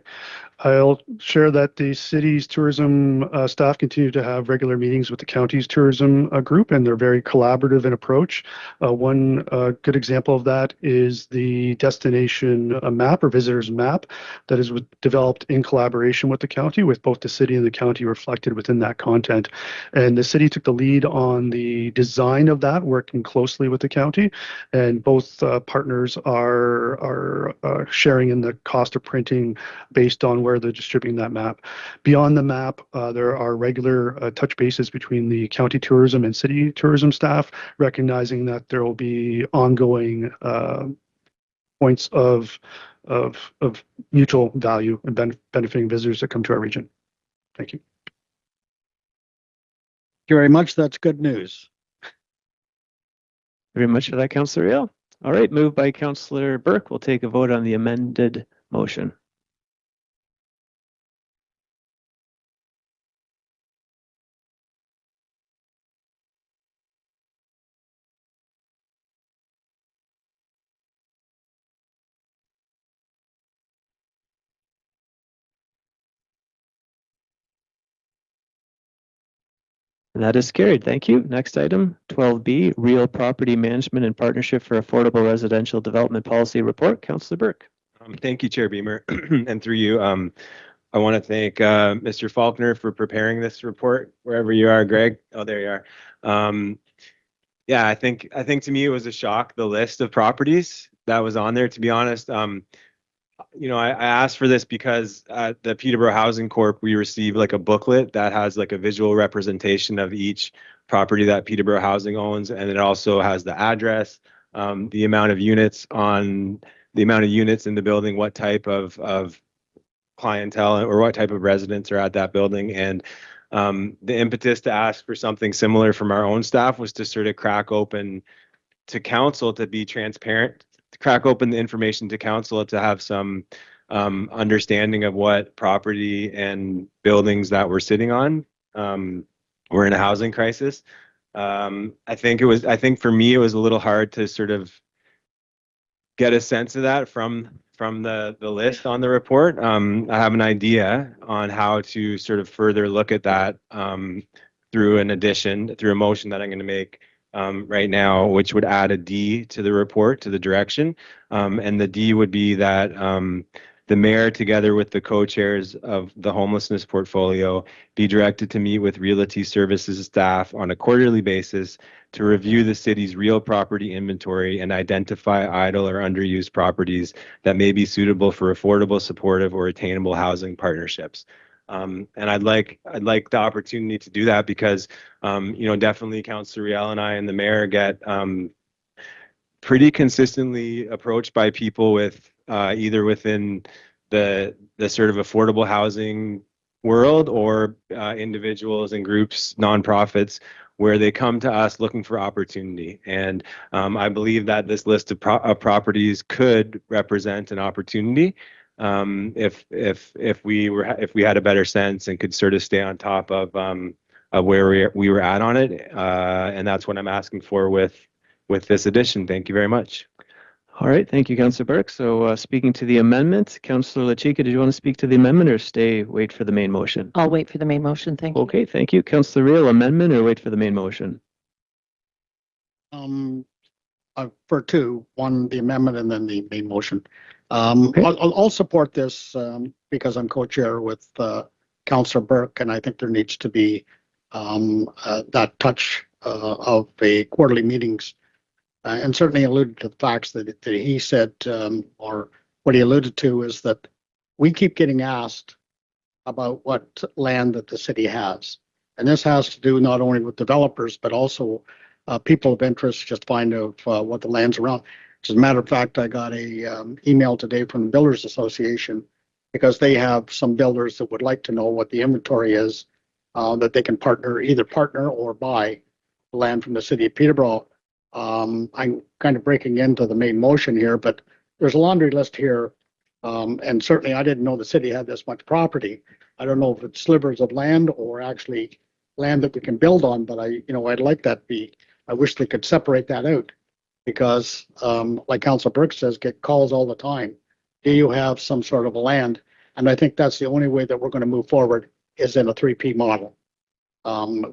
I'll share that the city's tourism staff continue to have regular meetings with the county's tourism group, and they're very collaborative in approach. One good example of that is the destination map or visitors map that is developed in collaboration with the county, with both the city and the county reflected within that content. And the city took the lead on the design of that, working closely with the county, and both partners are sharing in the cost of printing based on where they're distributing that map. Beyond the map, there are regular touch bases between the county tourism and city tourism staff, recognizing that there will be ongoing points of mutual value and benefiting visitors that come to our region. Thank you. Thank you very much. That's good news. Very much for that, Councillor Reel. All right, moved by Councillor Burke. We'll take a vote on the amended motion. And that is carried. Thank you. Next item, 12B, Real Property Management and Partnership for Affordable Residential Development Policy Report. Councillor Burke. Thank you, Chair Beamer, and through you. I want to thank Mr. Faulkner for preparing this report. Wherever you are, Greg. Oh, there you are. Yeah, I think to me it was a shock, the list of properties that was on there. To be honest, I asked for this because at the Peterborough Housing Corp, we received like a booklet that has like a visual representation of each property that Peterborough Housing owns, and it also has the address, the amount of units in the building, what type of clientele or what type of residents are at that building. And the impetus to ask for something similar from our own staff was to sort of crack open to council, to be transparent, to crack open the information to council, to have some understanding of what property and buildings that we're sitting on. We're in a housing crisis. I think for me it was a little hard to sort of get a sense of that from the list on the report. I have an idea on how to sort of further look at that through a motion that I'm going to make right now, which would add a D to the report, to the direction. And the D would be that the mayor, together with the co-chairs of the homelessness portfolio, be directed to meet with Realty Services staff on a quarterly basis to review the city's real property inventory and identify idle or underused properties that may be suitable for affordable, supportive, or attainable housing partnerships. And I'd like the opportunity to do that because, definitely Councillor Riel and I and the mayor get pretty consistently approached by people with either within the sort of affordable housing world or individuals and groups, nonprofits, where they come to us looking for opportunity. And I believe that this list of properties could represent an opportunity if we had a better sense and could sort of stay on top of where we were at on it. And that's what I'm asking for with this addition. Thank you very much. All right, thank you, Councillor Burke. So speaking to the amendment, Councillor LaChica, did you want to speak to the amendment or wait for the main motion? I'll wait for the main motion. Thank you. Okay, thank you. Councillor Riel, amendment or wait for the main motion? For two, one, the amendment and then the main motion. Okay. I'll support this because I'm co-chair with Councillor Burke, and I think there needs to be that touch of the quarterly meetings. And certainly alluded to the facts that he said, or what he alluded to is that we keep getting asked about what land that the city has. And this has to do not only with developers, but also people of interest just find out what the land's around. As a matter of fact, I got a email today from the Builders Association because they have some builders that would like to know what the inventory is that they can either partner or buy land from the city of Peterborough. I'm kind of breaking into the main motion here, but there's a laundry list here. And certainly I didn't know the city had this much property. I don't know if it's slivers of land or actually land that we can build on, but I'd like that I wish they could separate that out because, like Councilor Burke says, get calls all the time. Do you have some sort of a land? And I think that's the only way that we're going to move forward is in a 3P model.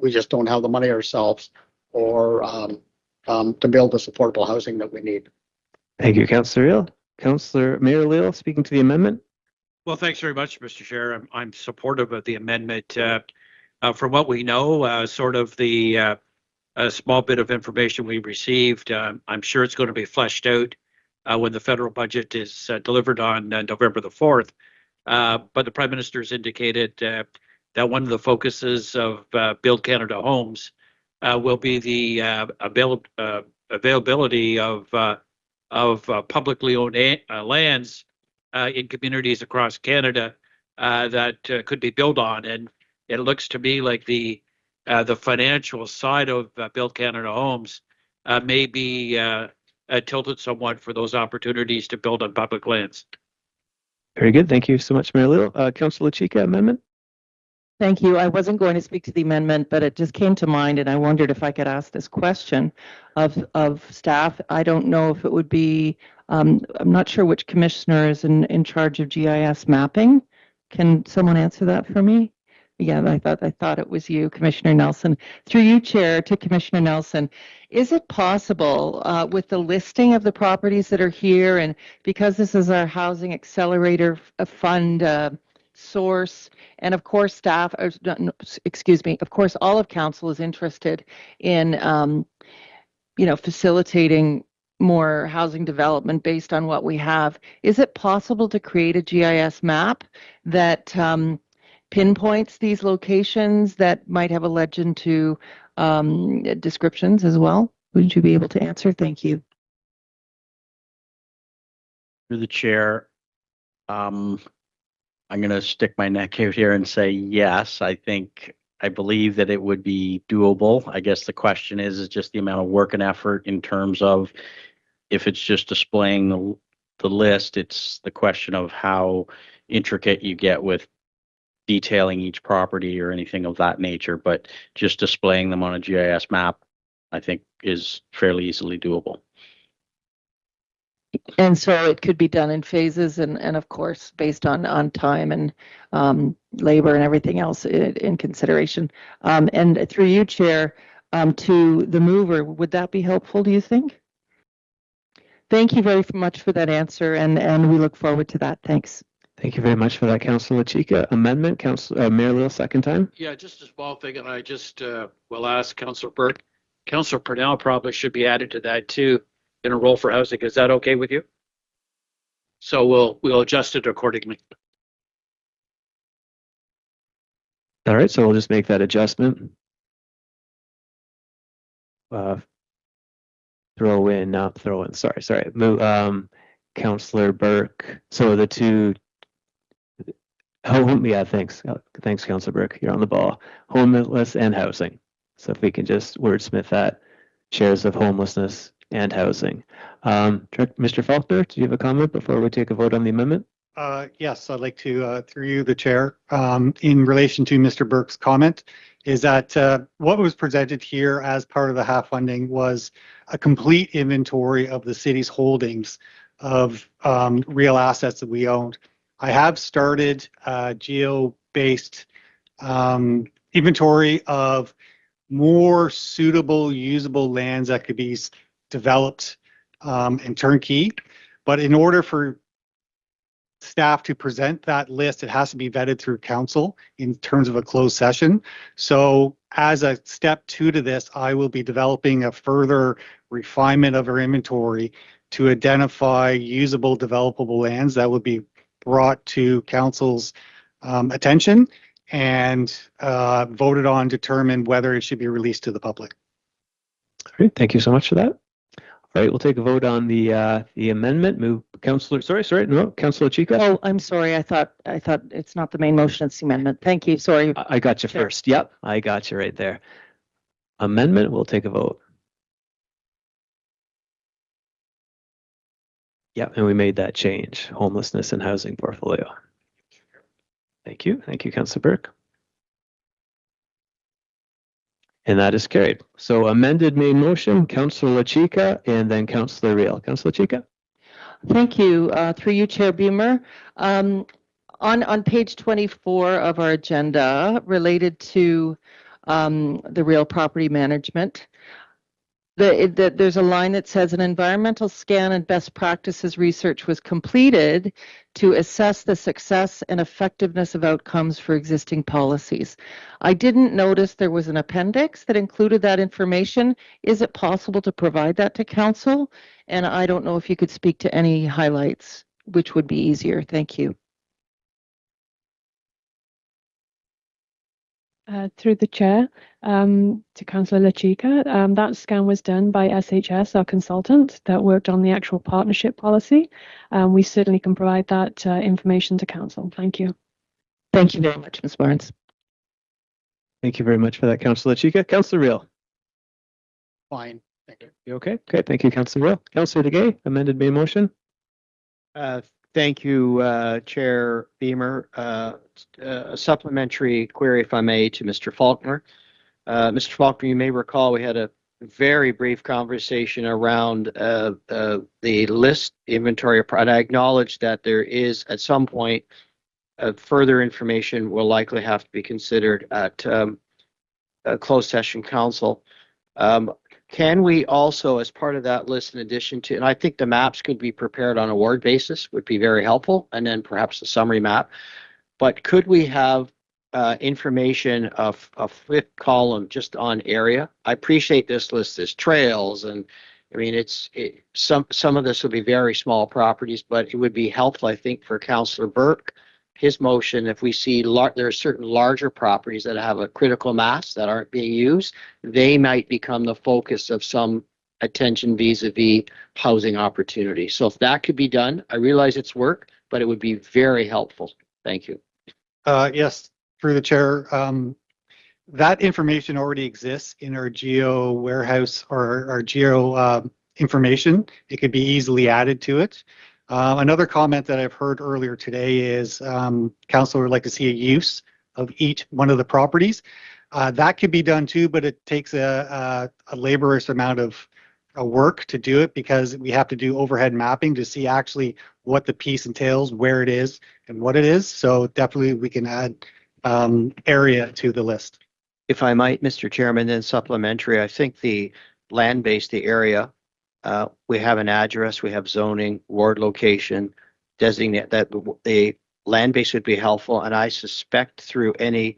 We just don't have the money ourselves or to build this affordable housing that we need. Thank you, Councillor Riel. Councillor Mayor Leal, speaking to the amendment. Well, thanks very much, Mr. Chair. I'm supportive of the amendment. From what we know, sort of the small bit of information we received, I'm sure it's going to be fleshed out when the federal budget is delivered on November the 4th. But the Prime Minister's indicated that one of the focuses of Build Canada Homes will be the availability of publicly owned lands in communities across Canada that could be built on. And it looks to me like the financial side of Build Canada Homes may be tilted somewhat for those opportunities to build on public lands. Very good. Thank you so much, Mayor Leal. Councillor LaChica, amendment. Thank you. I wasn't going to speak to the amendment, but it just came to mind, and I wondered if I could ask this question of staff. I don't know if it would be, I'm not sure which commissioner is in charge of GIS mapping. Can someone answer that for me? Yeah, I thought it was you, Commissioner Nelson. Through you, Chair, to Commissioner Nelson, is it possible with the listing of the properties that are here, and because this is our Housing Accelerator Fund source, and of course staff, excuse me, of course all of council is interested in, facilitating more housing development based on what we have. Is it possible to create a GIS map that pinpoints these locations that might have a legend to descriptions as well? Would you be able to answer? Thank you. Through the chair, I'm going to stick my neck out here and say yes. I believe that it would be doable. I guess the question is just the amount of work and effort in terms of if it's just displaying the list. It's the question of how intricate you get with detailing each property or anything of that nature. But just displaying them on a GIS map, I think, is fairly easily doable. And so it could be done in phases and of course, based on time and labor and everything else in consideration. And through you, Chair, to the mover, would that be helpful, do you think? Thank you very much for that answer, and we look forward to that. Thanks. Thank you very much for that, Councillor Chika. Amendment, Mayor Little, second time. Yeah, just a small thing, and I just will ask Councillor Burke. Councillor Purnell probably should be added to that too in a role for housing. Is that okay with you? So we'll adjust it accordingly. All right, so we'll just make that adjustment. Move, Councillor Burke. So the two, thanks, Councillor Burke. You're on the ball. Homeless and housing. So if we can just wordsmith that, shares of homelessness and housing. Mr. Faulkner, do you have a comment before we take a vote on the amendment? Yes, I'd like to, through you, the chair, in relation to Mr. Burke's comment, is that what was presented here as part of the HAF funding was a complete inventory of the city's holdings of real assets that we owned. I have started a geo-based inventory of more suitable, usable lands that could be developed and turnkey. But in order for staff to present that list, it has to be vetted through council in terms of a closed session. So as a step 2 to this, I will be developing a further refinement of our inventory to identify usable developable lands that would be brought to council's attention and voted on, determine whether it should be released to the public. All right, thank you so much for that. All right, we'll take a vote on the amendment. Move, Councillor. Councillor Chika. Oh, I'm sorry. I thought it's not the main motion; it's the amendment. Thank you. Sorry. I got you first. Yep, I got you right there. Amendment. We'll take a vote. Yep, and we made that change. Homelessness and housing portfolio. Thank you, Councillor Burke. And that is carried. So amended main motion, Councillor Chika, and then Councillor Real. Councillor Chika. Thank you. Through you, Chair Beamer. On page 24 of our agenda, related to the real property management, there's a line that says an environmental scan and best practices research was completed to assess the success and effectiveness of outcomes for existing policies. I didn't notice there was an appendix that included that information. Is it possible to provide that to council? And I don't know if you could speak to any highlights, which would be easier. Thank you. Through the chair, to Councillor Lachika, that scan was done by SHS, our consultant that worked on the actual partnership policy. We certainly can provide that information to council. Thank you. Thank you very much, Ms. Barnes. Thank you very much for that, Councillor Chika. Councillor Real. Fine. Thank you. You okay? Okay, thank you, Councillor Real. Councillor DeGay, amended main motion. Thank you, Chair Beamer. A supplementary query, if I may, to Mr. Faulkner. Mr. Faulkner, you may recall we had a very brief conversation around the list inventory, and I acknowledge that there is at some point further information will likely have to be considered at a closed session council. Can we also, as part of that list, in addition to, and I think the maps could be prepared on a ward basis, would be very helpful, and then perhaps a summary map. But could we have information of a fifth column just on area? I appreciate this list is trails, and I mean some of this would be very small properties, but it would be helpful, I think, for Councillor Burke, his motion, if we see there are certain larger properties that have a critical mass that aren't being used, they might become the focus of some attention vis-a-vis housing opportunities. So if that could be done, I realize it's work, but it would be very helpful. Thank you. Yes, through the chair. That information already exists in our geo warehouse or our geo information. It could be easily added to it. Another comment that I've heard earlier today is council would like to see a use of each one of the properties. That could be done too, but it takes a laborious amount of work to do it because we have to do overhead mapping to see actually what the piece entails, where it is, and what it is. So definitely we can add area to the list. If I might, Mr. Chairman, then supplementary, I think the land base, the area, we have an address, we have zoning, ward location, designate that the land base would be helpful. And I suspect through any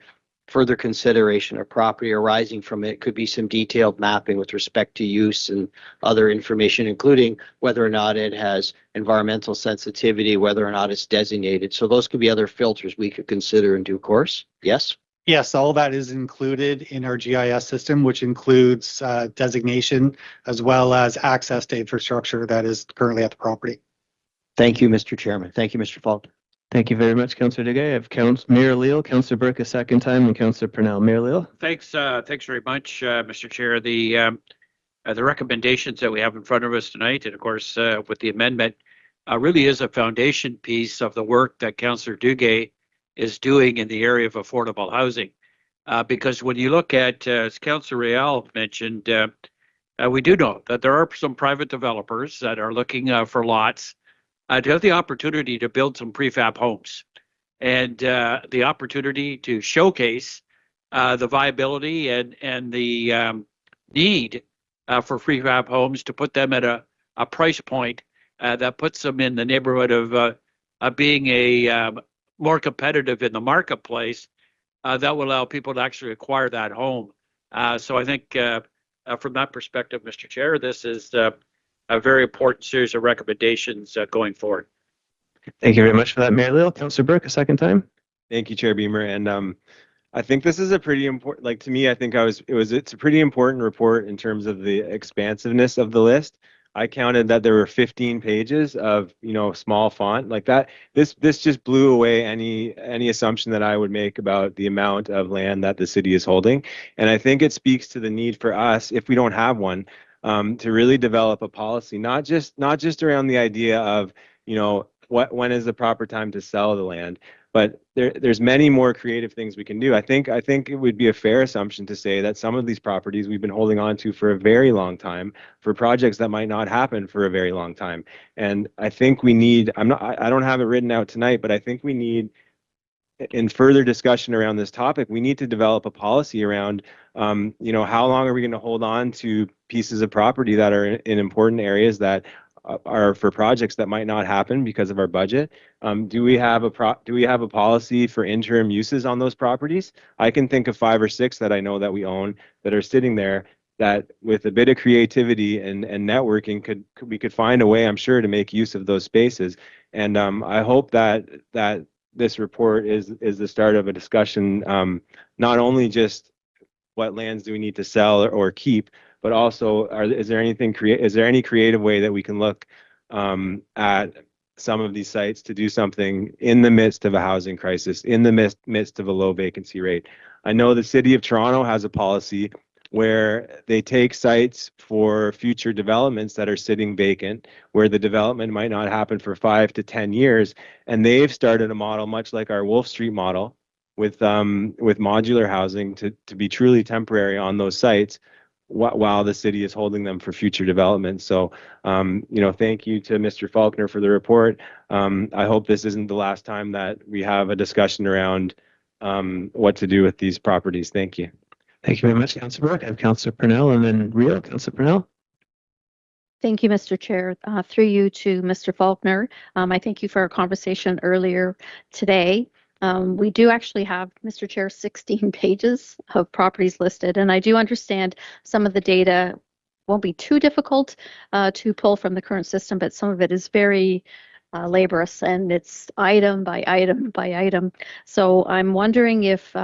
further consideration of property arising from it could be some detailed mapping with respect to use and other information, including whether or not it has environmental sensitivity, whether or not it's designated. So those could be other filters we could consider in due course. Yes? Yes, all that is included in our GIS system, which includes designation as well as access to infrastructure that is currently at the property. Thank you, Mr. Chairman. Thank you, Mr. Falk. Thank you very much, Councillor Duguay. I have Mayor Leal, Councillor Burke a second time, and Councillor Purnell. Mayor Leal. Thanks very much, Mr. Chair. The recommendations that we have in front of us tonight, and of course with the amendment, really is a foundation piece of the work that Councillor Duguay is doing in the area of affordable housing. Because when you look at, as Councillor Real mentioned, we do know that there are some private developers that are looking for lots to have the opportunity to build some prefab homes and the opportunity to showcase the viability and the need for prefab homes, to put them at a price point that puts them in the neighborhood of being a more competitive in the marketplace, that will allow people to actually acquire that home. So I think from that perspective, Mr. Chair, this is a very important series of recommendations going forward. Thank you very much for that, Mayor Leal. Councillor Burke a second time. Thank you, Chair Beamer. And I think this is a pretty important, like to me, I think it's a pretty important report in terms of the expansiveness of the list. I counted that there were 15 pages of, small font like that. This just blew away any assumption that I would make about the amount of land that the city is holding. And I think it speaks to the need for us, if we don't have one, to really develop a policy, not just around the idea of, when is the proper time to sell the land, but there's many more creative things we can do. I think it would be a fair assumption to say that some of these properties we've been holding on to for a very long time for projects that might not happen for a very long time. And I think we need, I don't have it written out tonight, but I think we need, in further discussion around this topic, we need to develop a policy around, how long are we going to hold on to pieces of property that are in important areas that are for projects that might not happen because of our budget. Do we have a policy for interim uses on those properties? I can think of 5 or 6 that I know that we own that are sitting there that, with a bit of creativity and networking, we could find a way, I'm sure, to make use of those spaces. And I hope that this report is the start of a discussion, not only just what lands do we need to sell or keep, but also, is there any creative way that we can look at some of these sites to do something in the midst of a housing crisis, in the midst of a low vacancy rate? I know the City of Toronto has a policy where they take sites for future developments that are sitting vacant, where the development might not happen for 5 to 10 years, and they've started a model much like our Wolf Street model with modular housing to be truly temporary on those sites, while the city is holding them for future development. So, thank you to Mr. Faulkner for the report. I hope this isn't the last time that we have a discussion around what to do with these properties. Thank you. Thank you very much, Councillor Burke. I have Councillor Purnell and then Rio. Councillor Purnell. Thank you, Mr. Chair. Through you to Mr. Faulkner. I thank you for our conversation earlier today. We do actually have, Mr. Chair, 16 pages of properties listed, and I do understand some of the data won't be too difficult to pull from the current system, but some of it is very laborious, and it's item by item by item. So I'm wondering if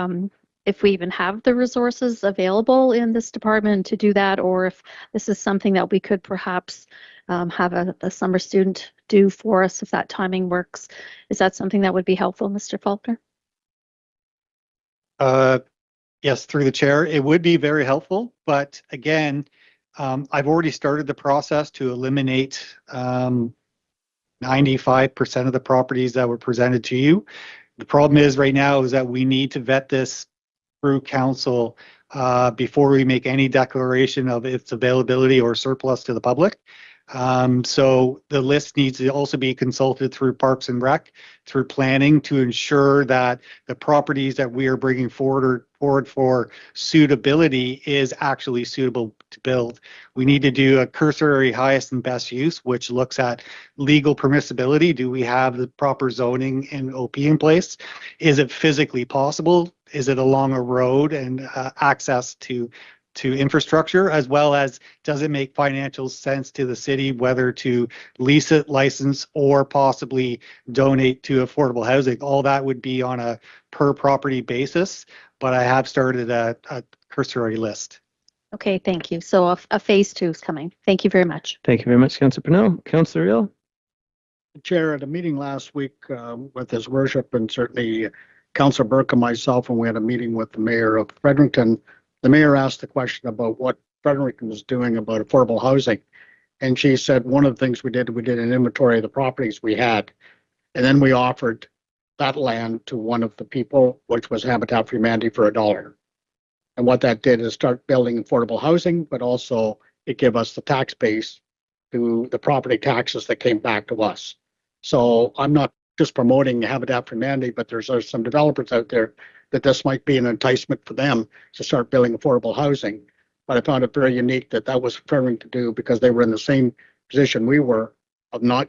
we even have the resources available in this department to do that, or if this is something that we could perhaps have a summer student do for us if that timing works. Is that something that would be helpful, Mr. Faulkner? Yes, through the chair, it would be very helpful. But again, I've already started the process to eliminate 95% of the properties that were presented to you. The problem is right now is that we need to vet this through council before we make any declaration of its availability or surplus to the public. So the list needs to also be consulted through Parks and Rec, through planning, to ensure that the properties that we are bringing forward for suitability is actually suitable to build. We need to do a cursory highest and best use, which looks at legal permissibility. Do we have the proper zoning and OP in place? Is it physically possible? Is it along a road and access to infrastructure, as well as does it make financial sense to the city whether to lease it, license, or possibly donate to affordable housing? All that would be on a per property basis, but I have started a cursory list. Okay, thank you. So a phase 2 is coming. Thank you very much. Thank you very much, Councillor Purnell. Councillor Rio. Chair, at a meeting last week with His Worship and certainly Councillor Burke and myself, when we had a meeting with the Mayor of Fredericton, the Mayor asked the question about what Fredericton was doing about affordable housing. And she said one of the things we did an inventory of the properties we had. And then we offered that land to one of the people, which was Habitat for Humanity, for $1. And what that did is start building affordable housing, but also it gave us the tax base to the property taxes that came back to us. So I'm not just promoting Habitat for Humanity, but there's some developers out there that this might be an enticement for them to start building affordable housing. But I found it very unique that that was preferring to do, because they were in the same position we were of not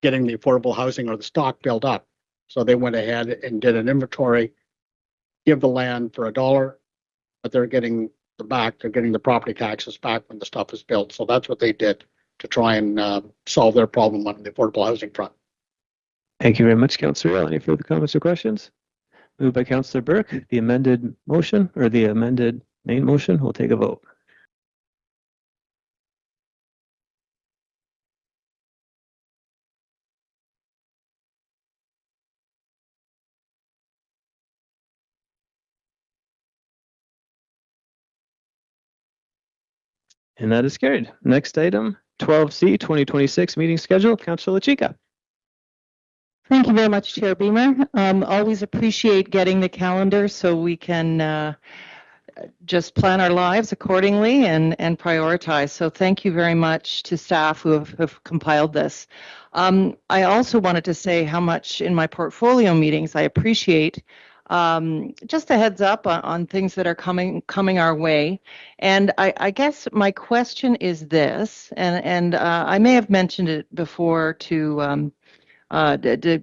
getting the affordable housing or the stock built up. So they went ahead and did an inventory, give the land for $1, but they're getting they're getting the property taxes back when the stuff is built. So that's what they did to try and solve their problem on the affordable housing front. Thank you very much, Councillor Rio. Any further comments or questions? Moved by Councillor Burke. The amended motion, or the amended main motion, we'll take a vote. And that is carried. Next item, 12C, 2026 meeting schedule. Councillor LaChica. Thank you very much, Chair Beamer. Always appreciate getting the calendar so we can just plan our lives accordingly and prioritize. So thank you very much to staff who have compiled this. I also wanted to say how much in my portfolio meetings I appreciate just a heads up on things that are coming our way. And I guess my question is this, and I may have mentioned it before to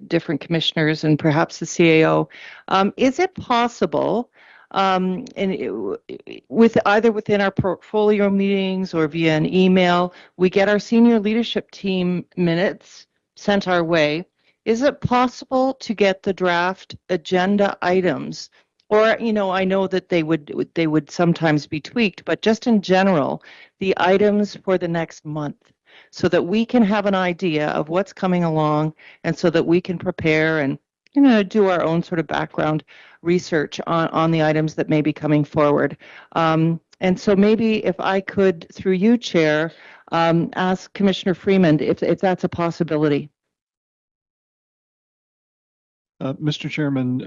different commissioners and perhaps the CAO. Is it possible, with either within our portfolio meetings or via an email, we get our senior leadership team minutes sent our way? Is it possible to get the draft agenda items? Or, I know that they would sometimes be tweaked, but just in general, the items for the next month, so that we can have an idea of what's coming along, and so that we can prepare and do our own sort of background research on the items that may be coming forward. And so maybe if I could, through you, Chair, ask Commissioner Freeman if that's a possibility. Mr. Chairman,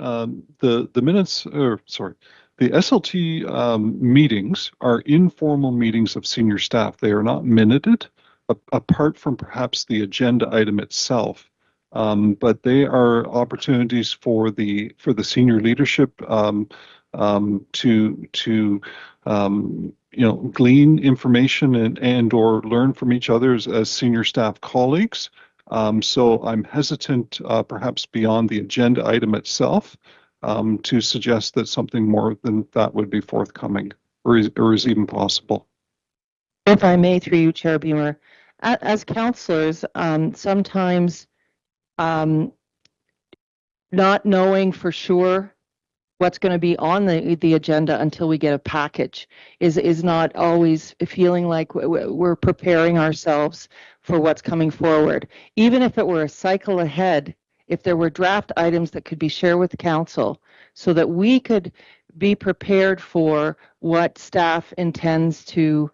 the minutes, or sorry, The SLT meetings are informal meetings of senior staff. They are not minuted, apart from perhaps the agenda item itself. But they are opportunities for the senior leadership to glean information and or learn from each other as senior staff colleagues. So I'm hesitant, perhaps beyond the agenda item itself, to suggest that something more than that would be forthcoming or is even possible. If I may, through you, Chair Beamer, as counselors, sometimes not knowing for sure what's going to be on the agenda until we get a package is not always feeling like we're preparing ourselves for what's coming forward. Even if it were a cycle ahead, if there were draft items that could be shared with council so that we could be prepared for what staff intends to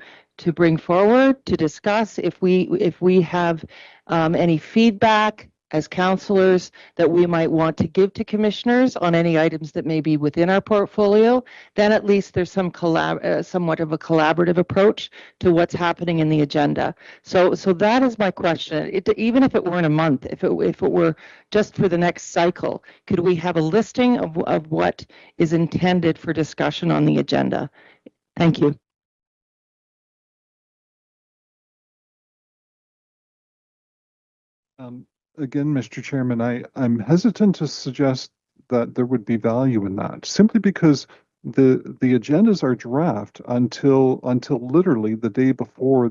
bring forward, to discuss, if we have any feedback as counselors that we might want to give to commissioners on any items that may be within our portfolio, then at least there's somewhat of a collaborative approach to what's happening in the agenda. So that is my question. Even if it weren't a month, if it were just for the next cycle, could we have a listing of what is intended for discussion on the agenda? Thank you. Again, Mr. Chairman, I'm hesitant to suggest that there would be value in that, simply because the agendas are draft until literally the day before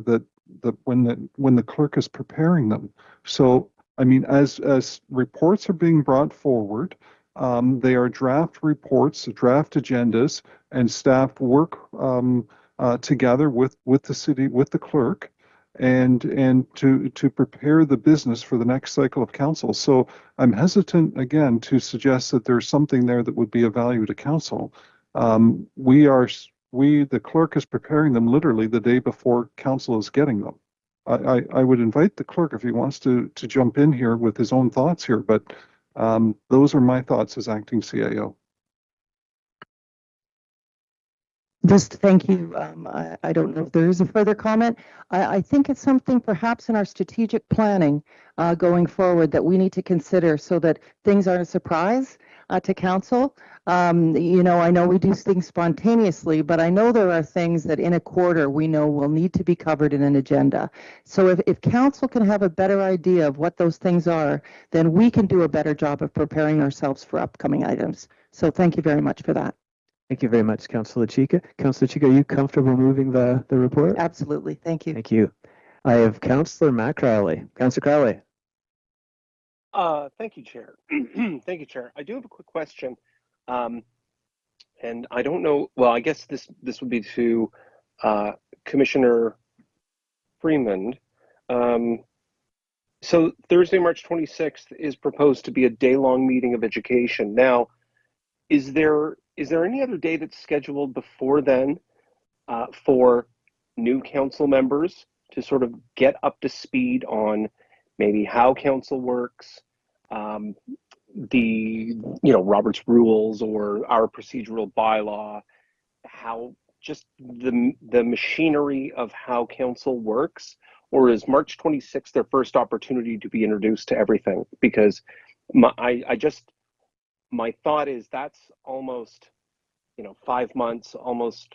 when the clerk is preparing them. So I mean, as reports are being brought forward, they are draft reports, draft agendas, and staff work together with the city, with the clerk, and to prepare the business for the next cycle of council. So I'm hesitant again to suggest that there's something there that would be of value to council. The clerk is preparing them literally the day before council is getting them. I would invite the clerk if he wants to jump in here with his own thoughts here, but those are my thoughts as acting CAO. Just thank you. I don't know if there is a further comment. I think it's something perhaps in our strategic planning going forward that we need to consider so that things aren't a surprise to council. I know we do things spontaneously, but I know there are things that in a quarter we know will need to be covered in an agenda. So if council can have a better idea of what those things are, then we can do a better job of preparing ourselves for upcoming items. So thank you very much for that. Thank you very much, Councillor Chika. Councillor Chika, are you comfortable moving the report? Absolutely. Thank you. Thank you. I have Councillor Matt Crowley. Councillor Crowley. Thank you, Chair. Thank you, Chair. I do have a quick question. And I don't know, well, I guess this would be to Commissioner Freeman. So Thursday, March 26th is proposed to be a day-long meeting of education. Now, is there any other day that's scheduled before then for new council members to sort of get up to speed on maybe how council works, Robert's rules or our procedural bylaw, how just the machinery of how council works? Or is March 26th their first opportunity to be introduced to everything? Because my thought is that's almost, 5 months, almost.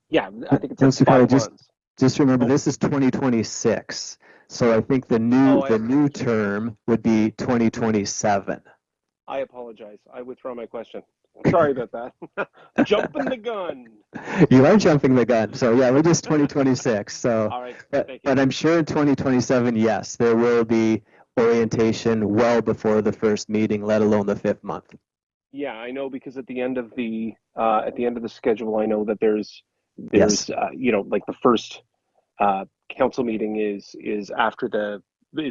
Yeah, I think it's 5 months. Just remember, this is 2026. So I think the new term would be 2027. I apologize. I withdraw my question. Sorry about that. Jumping the gun. You are jumping the gun. So yeah, we're just 2026. So, all right, but I'm sure in 2027, yes, there will be orientation well before the first meeting, let alone the 5th month. Yeah, I know, because at the end of the schedule, I know that there's yes. Like the first council meeting is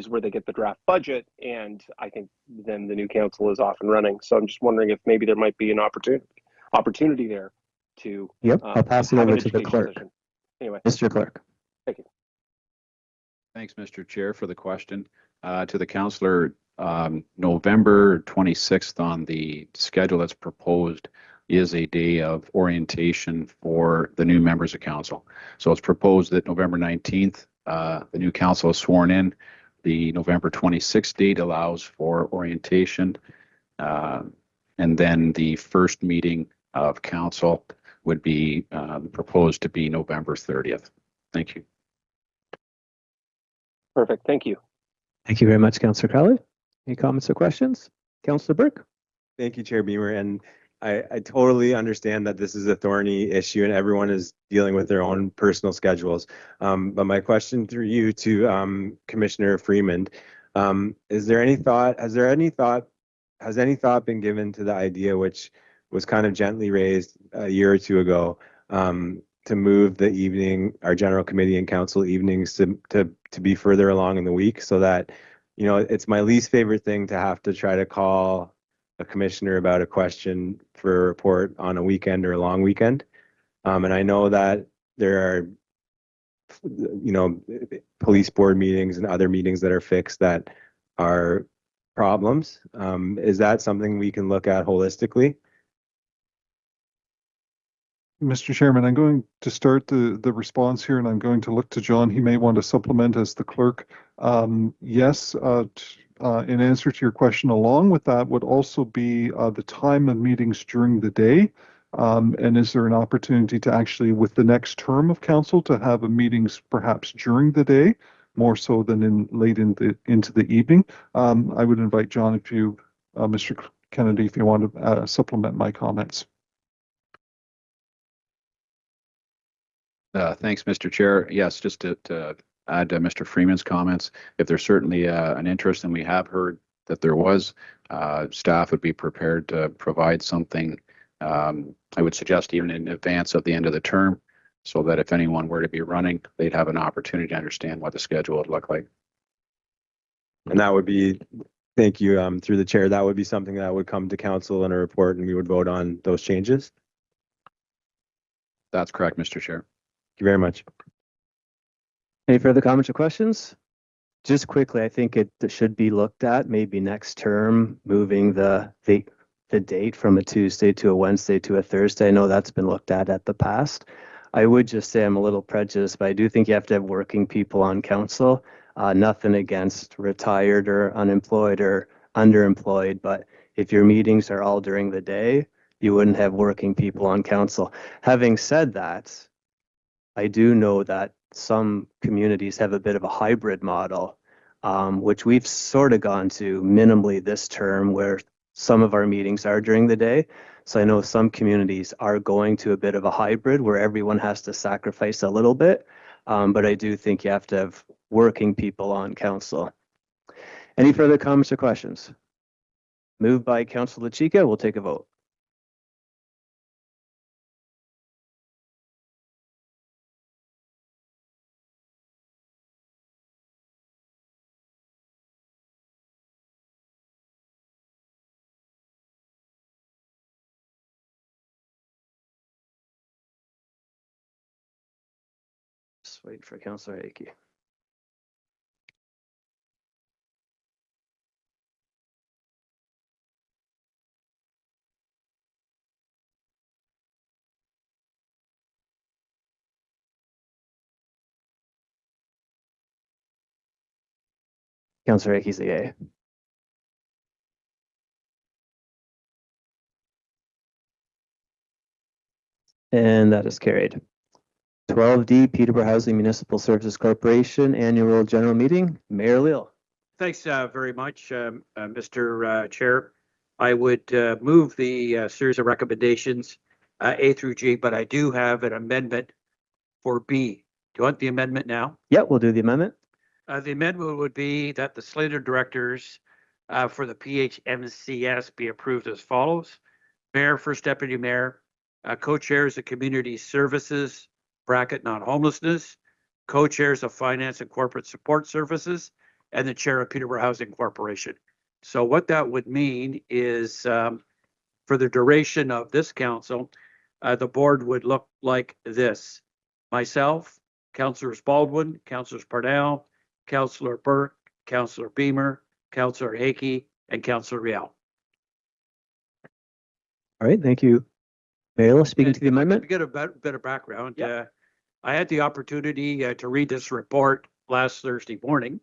where they get the draft budget, and I think then the new council is off and running. So I'm just wondering if maybe there might be an opportunity there to. Yep, I'll pass it over to the clerk. Session. Anyway, Mr. Clerk. Thank you. Thanks, Mr. Chair, for the question. To the councillor, November 26th on the schedule that's proposed is a day of orientation for the new members of council. So it's proposed that November 19th, the new council is sworn in. The November 26th date allows for orientation. And then the first meeting of council would be proposed to be November 30th. Thank you. Perfect. Thank you. Thank you very much, Councillor Crowley. Any comments or questions? Councillor Burke? Thank you, Chair Beamer. And I totally understand that this is a thorny issue and everyone is dealing with their own personal schedules. But my question through you to Commissioner Freeman, has any thought been given to the idea, which was kind of gently raised a year or two ago, to move our general committee and council evenings to be further along in the week, so that, it's my least favorite thing to have to try to call a commissioner about a question for a report on a weekend or a long weekend. And I know that there are, police board meetings and other meetings that are fixed that are problems. Is that something we can look at holistically? Mr. Chairman, I'm going to start the response here, and I'm going to look to John. He may want to supplement as the clerk. Yes, in answer to your question, along with that would also be the time of meetings during the day. And is there an opportunity to actually, with the next term of council, to have a meetings perhaps during the day, more so than late into the evening? I would invite John, if you, Mr. Kennedy, if you want to supplement my comments. Thanks, Mr. Chair. Yes, just to add to Mr. Freeman's comments, if there's certainly an interest, and we have heard that there was, staff would be prepared to provide something, I would suggest even in advance of the end of the term, so that if anyone were to be running, they'd have an opportunity to understand what the schedule would look like. And that would be, thank you, through the chair, that would be something that would come to council in a report and we would vote on those changes? That's correct, Mr. Chair. Thank you very much. Any further comments or questions? Just quickly, I think it should be looked at maybe next term, moving the date from a Tuesday to a Wednesday to a Thursday. I know that's been looked at the past. I would just say I'm a little prejudiced, but I do think you have to have working people on council. Nothing against retired or unemployed or underemployed, but if your meetings are all during the day, you wouldn't have working people on council. Having said that, I do know that some communities have a bit of a hybrid model, which we've sort of gone to minimally this term, where some of our meetings are during the day. So I know some communities are going to a bit of a hybrid where everyone has to sacrifice a little bit. But I do think you have to have working people on council. Any further comments or questions? Moved by Councillor Chica, we'll take a vote. Just wait for Councillor Hickey. Councillor Hickey's a yay. And that is carried. 12D, Peterborough Housing Municipal Services Corporation Annual General Meeting. Mayor Leal. Thanks very much, Mr. Chair. I would move the series of recommendations A through G, but I do have an amendment for B. Do you want the amendment now? Yeah, we'll do the amendment. The amendment would be that the slate of directors for the PHMCS be approved as follows. Mayor, First Deputy Mayor, co-chairs of Community Services, bracket non-homelessness, co-chairs of Finance and Corporate Support Services, and the chair of Peterborough Housing Corporation. So what that would mean is for the duration of this council, the board would look like this. Myself, Councillors Baldwin, Councillors Parnell, Councillor Burke, Councillor Beamer, Councillor Hickey, and Councillor Riel. All right, thank you, Mayor, speaking to the amendment. To get a bit of background, I had the opportunity to read this report last Thursday morning,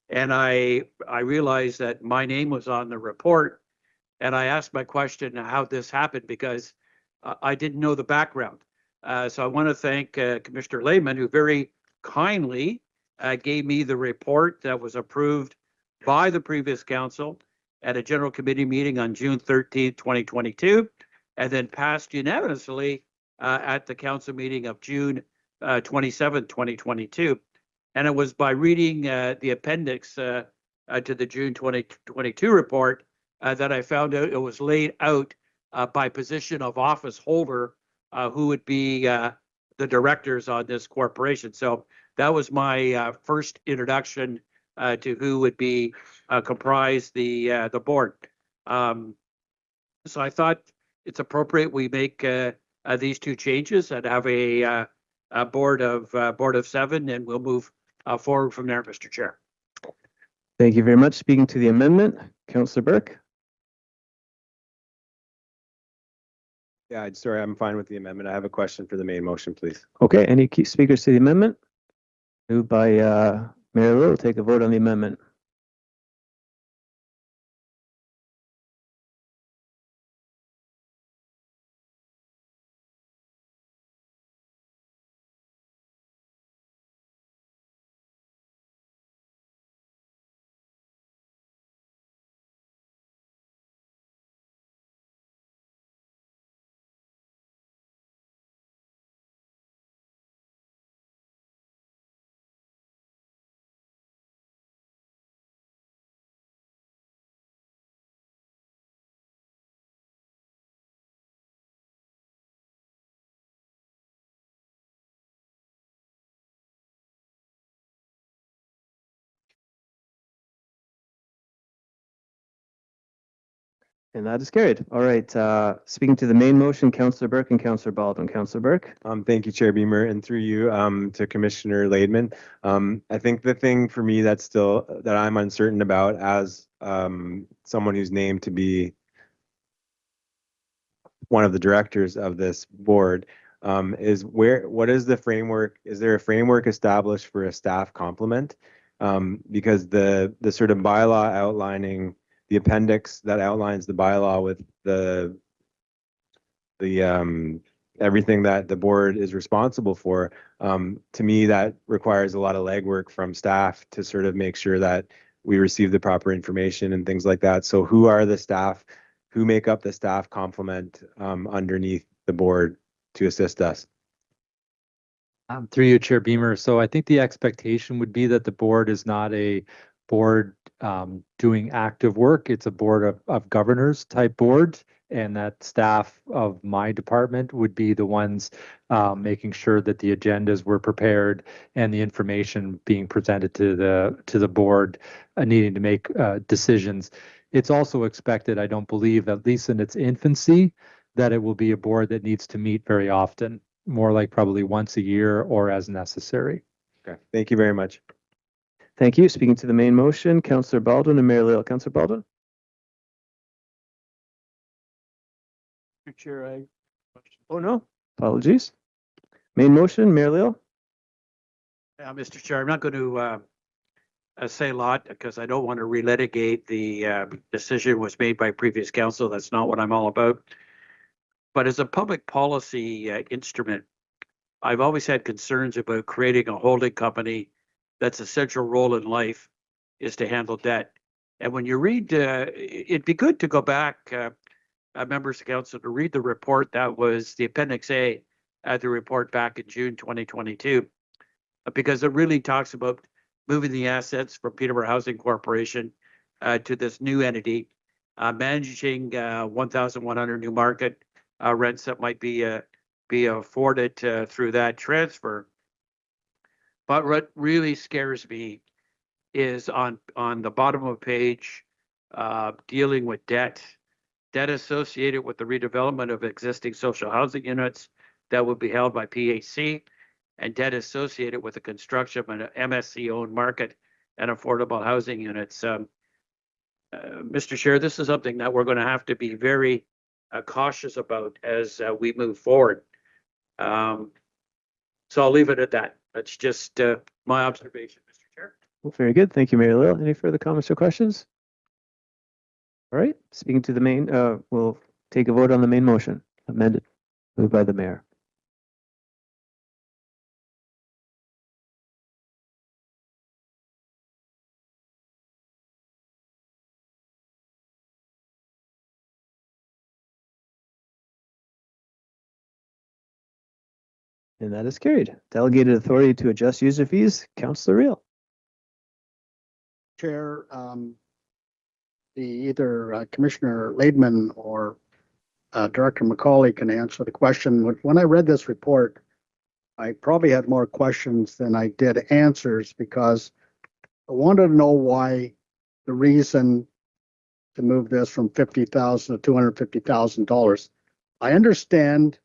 and I realized that my name was on the report, and I asked my question how this happened because I didn't know the background. So I want to thank Commissioner Lehman, who very kindly gave me the report that was approved by the previous council at a general committee meeting on June 13th, 2022, and then passed unanimously at the council meeting of June 27th, 2022. And it was by reading the appendix to the June 2022 report that I found out it was laid out by position of office holder who would be the directors on this corporation. So that was my first introduction to who would be comprise the board. So I thought it's appropriate we make these two changes and have a board of 7, and we'll move forward from there, Mr. Chair. Thank you very much. Speaking to the amendment, Councillor Burke. Yeah, sorry, I'm fine with the amendment. I have a question for the main motion, please. Okay, any key speakers to the amendment? Moved by Mayor Little. Take a vote on the amendment. And that is carried. All right. Speaking to the main motion, Councillor Burke and Councillor Baldwin. Councillor Burke. Thank you, Chair Beamer, and through you to Commissioner Laidman. I think the thing for me that's still that I'm uncertain about as someone who's named to be one of the directors of this board is what is the framework? Is there a framework established for a staff complement? Because the sort of bylaw outlining the appendix that outlines the bylaw with the everything that the board is responsible for, to me that requires a lot of legwork from staff to sort of make sure that we receive the proper information and things like that. So who are the staff, who make up the staff complement underneath the board to assist us? Through you, Chair Beamer. So I think the expectation would be that the board is not a board doing active work. It's a board of governors type board, and that staff of my department would be the ones making sure that the agendas were prepared and the information being presented to the board needing to make decisions. It's also expected, I don't believe, at least in its infancy, that it will be a board that needs to meet very often, more like probably once a year or as necessary. Okay, thank you very much. Thank you. Speaking to the main motion, Councillor Baldwin and Mayor Little. Councillor Baldwin. Chair, Oh no, apologies. Main motion, Mayor Little. Yeah, Mr. Chair, I'm not going to say a lot because I don't want to relitigate the decision was made by previous council. That's not what I'm all about. But as a public policy instrument, I've always had concerns about creating a holding company that's a central role in life is to handle debt. And when you read, it'd be good to go back, members of council, to read the report that was the Appendix A at the report back in June 2022, because it really talks about moving the assets from Peterborough Housing Corporation to this new entity, managing 1,100 Newmarket rents that might be afforded through that transfer. But what really scares me is on the bottom of the page, dealing with debt associated with the redevelopment of existing social housing units that would be held by PHC, and debt associated with the construction of an MSC-owned market and affordable housing units. Mr. Chair, this is something that we're going to have to be very cautious about as we move forward. So I'll leave it at that. That's just my observation, Mr. Chair. Well, very good. Thank you, Mayor Little. Any further comments or questions? All right, speaking to the main, we'll take a vote on the main motion, amended, moved by the mayor. And that is carried. Delegated authority to adjust user fees, Councillor Reel. Chair, either Commissioner Laidman or Director McCauley can answer the question. When I read this report, I probably had more questions than I did answers because I wanted to know why the reason to move this from $50,000 to $250,000. I understand,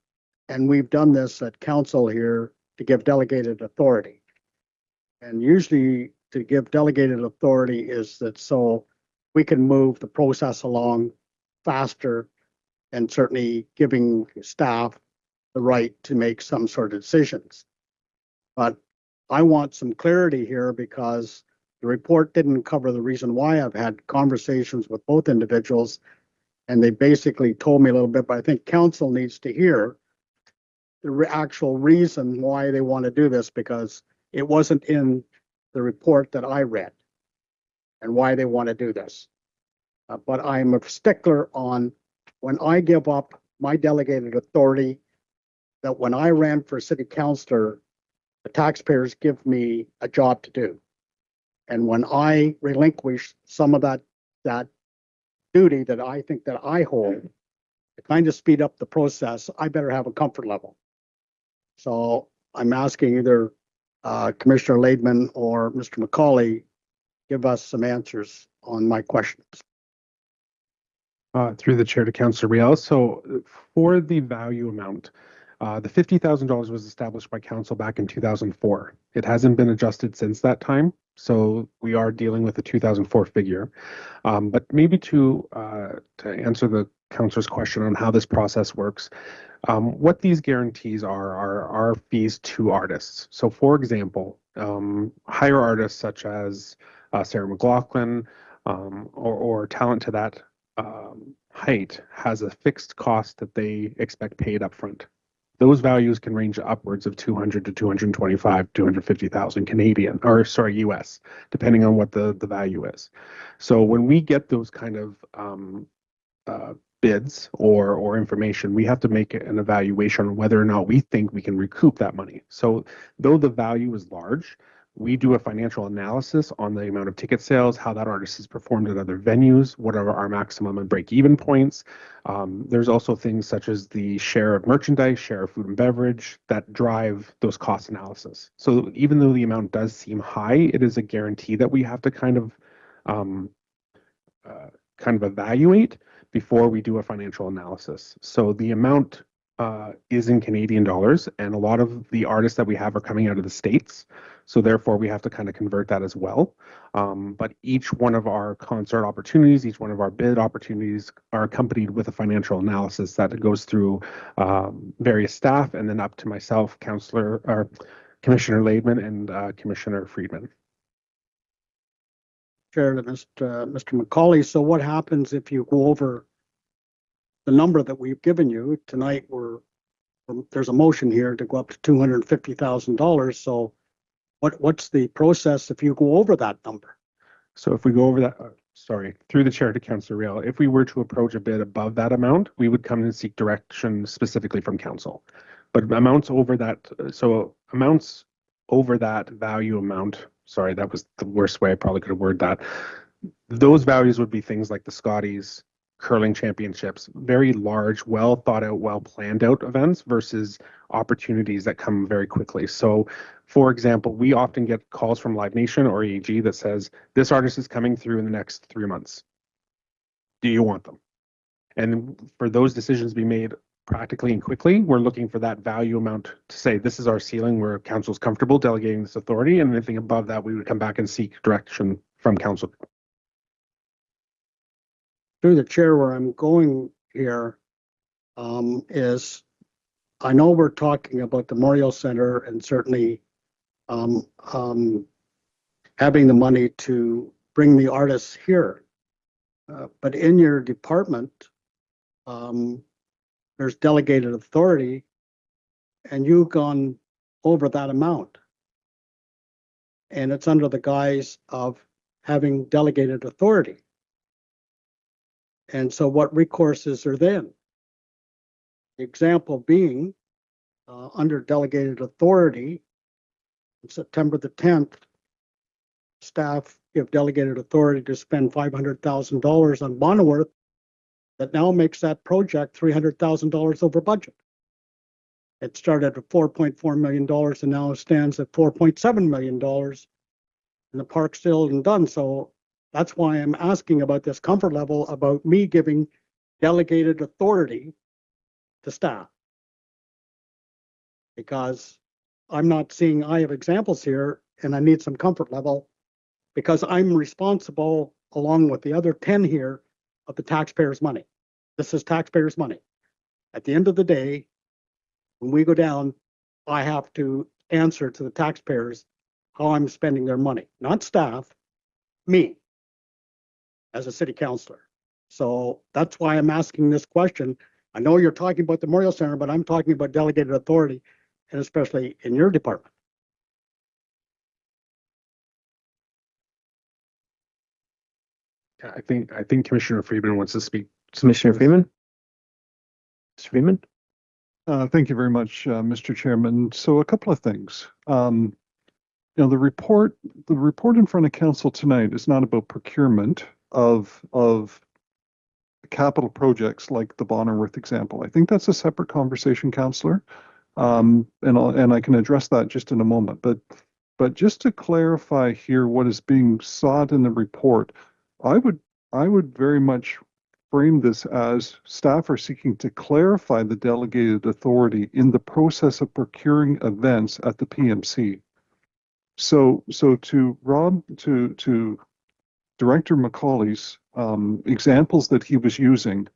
and we've done this at council here to give delegated authority. And usually to give delegated authority is that so we can move the process along faster and certainly giving staff the right to make some sort of decisions. But I want some clarity here because the report didn't cover the reason why. I've had conversations with both individuals and they basically told me a little bit, but I think council needs to hear the actual reason why they want to do this because it wasn't in the report that I read and why they want to do this. But I'm a stickler on when I give up my delegated authority, that when I ran for city councillor, the taxpayers give me a job to do. And when I relinquish some of that duty that I think that I hold to kind of speed up the process, I better have a comfort level. So I'm asking either Commissioner Laidman or Mr. McCauley give us some answers on my questions. Through the chair to Councillor Riel. So for the value amount, the $50,000 was established by council back in 2004. It hasn't been adjusted since that time. So we are dealing with the 2004 figure. But maybe to answer the councillor's question on how this process works, what these guarantees are fees to artists. So for example, hire artists such as Sarah McLaughlin or talent to that height has a fixed cost that they expect paid upfront. Those values can range upwards of 200 to 225, 250,000 Canadian, or sorry, US, depending on what the value is. So when we get those kind of bids or information, we have to make an evaluation on whether or not we think we can recoup that money. So though the value is large, we do a financial analysis on the amount of ticket sales, how that artist has performed at other venues, what are our maximum and break-even points. There's also things such as the share of merchandise, share of food and beverage that drive those cost analysis. So even though the amount does seem high, it is a guarantee that we have to kind of evaluate before we do a financial analysis. So the amount is in Canadian dollars, and a lot of the artists that we have are coming out of the States. So therefore, we have to kind of convert that as well. But each one of our concert opportunities, each one of our bid opportunities are accompanied with a financial analysis that goes through various staff and then up to myself, Councillor or Commissioner Laidman and Commissioner Friedman. Chair to Mr. McCauley. So what happens if you go over the number that we've given you tonight? There's a motion here to go up to $250,000. So what's the process if you go over that number? So if we go over that, sorry, through the chair to Councillor Riel, if we were to approach a bid above that amount, we would come and seek direction specifically from council. But amounts over that, so amounts over that value amount, sorry, that was the worst way I probably could have worded that. Those values would be things like the Scotties, curling championships, very large, well thought out, well planned out events versus opportunities that come very quickly. So for example, we often get calls from Live Nation or AEG that says, this artist is coming through in the next 3 months. Do you want them? And for those decisions to be made practically and quickly, we're looking for that value amount to say, this is our ceiling where council's comfortable delegating this authority, and anything above that, we would come back and seek direction from council. Through the chair, where I'm going here, is I know we're talking about the Memorial Center and certainly having the money to bring the artists here. But in your department, there's delegated authority, and you've gone over that amount. And it's under the guise of having delegated authority. And so what recourse is there then? The example being under delegated authority, on September the 10th, staff give delegated authority to spend $500,000 on Bonneworth. That now makes that project $300,000 over budget. It started at $4.4 million and now stands at $4.7 million. And the park still isn't done. So that's why I'm asking about this comfort level about me giving delegated authority to staff. Because I'm not seeing, I have examples here and I need some comfort level because I'm responsible along with the other 10 here of the taxpayers' money. This is taxpayers' money. At the end of the day, when we go down, I have to answer to the taxpayers how I'm spending their money, not staff, me as a city councillor. So that's why I'm asking this question. I know you're talking about the Memorial Center, but I'm talking about delegated authority, and especially in your department. I think Commissioner Freeman wants to speak. Commissioner Freeman? Mr. Freeman? Thank you very much, Mr. Chairman. So a couple of things. The report in front of council tonight is not about procurement of capital projects like the Bonneworth example. I think that's a separate conversation, Councillor, and I can address that just in a moment. But just to clarify here, what is being sought in the report, I would very much frame this as staff are seeking to clarify the delegated authority in the process of procuring events at the PMC. So to Director McCauley's examples that he was using,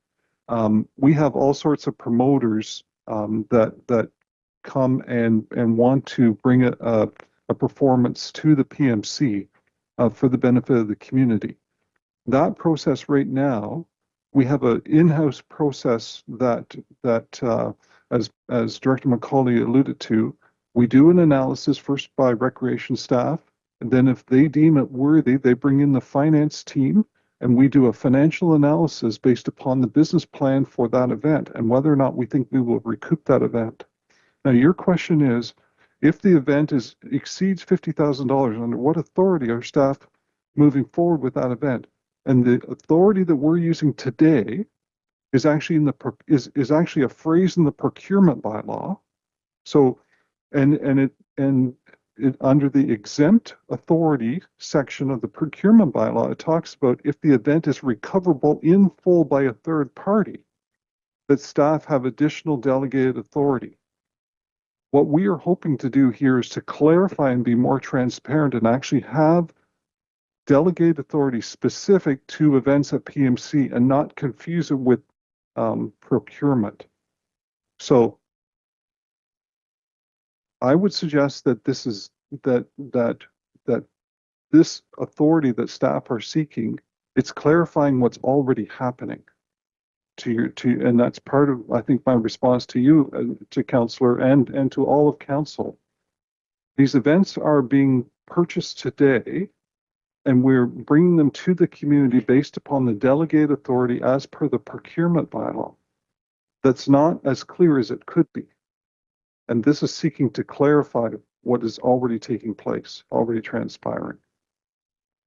we have all sorts of promoters that come and want to bring a performance to the PMC for the benefit of the community. That process right now, we have an in-house process that as Director McCauley alluded to, we do an analysis first by recreation staff, and then if they deem it worthy, they bring in the finance team, and we do a financial analysis based upon the business plan for that event and whether or not we think we will recoup that event. Now, your question is, if the event exceeds $50,000, under what authority are staff moving forward with that event? And the authority that we're using today is actually is actually a phrase in the procurement bylaw. So, and it under the exempt authority section of the procurement bylaw, it talks about if the event is recoverable in full by a third party, that staff have additional delegated authority. What we are hoping to do here is to clarify and be more transparent and actually have delegated authority specific to events at PMC and not confuse it with procurement. So I would suggest that this is that this authority that staff are seeking, it's clarifying what's already happening and that's part of, I think, my response to you, to Councillor, and to all of Council. These events are being purchased today, and we're bringing them to the community based upon the delegated authority as per the procurement bylaw. That's not as clear as it could be. And this is seeking to clarify what is already taking place, already transpiring.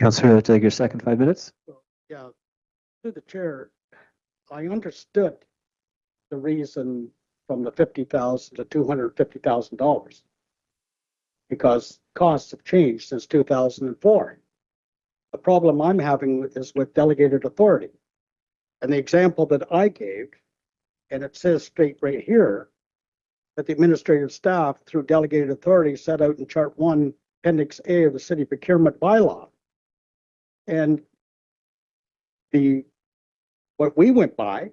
Councillor, take your second 5 minutes. Yeah, to the chair, I understood the reason from the $50,000 to $250,000 because costs have changed since 2004. The problem I'm having is with delegated authority. And the example that I gave, and it says straight right here, that the administrative staff through delegated authority set out in Chart 1, Appendix A of the City Procurement Bylaw. And what we went by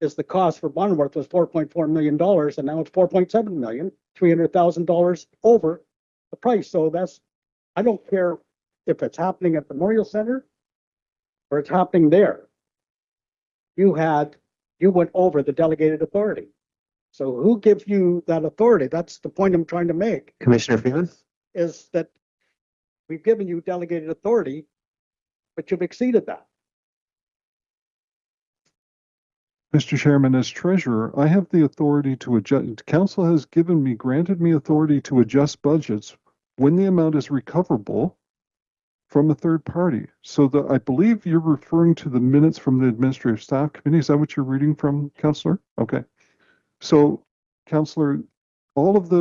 is the cost for Bonworth was $4.4 million, and now it's $4.7 million, $300,000 over the price. So I don't care if it's happening at the Memorial Center or it's happening there. You went over the delegated authority. So who gives you that authority? That's the point I'm trying to make, Commissioner Freeman? is that we've given you delegated authority, but you've exceeded that. Mr. Chairman, as treasurer, I have the authority to adjust. Council has granted me authority to adjust budgets when the amount is recoverable from a third party. So I believe you're referring to the minutes from the Administrative Staff Committee. Is that what you're reading from, Councillor? Okay. So, Councillor, all of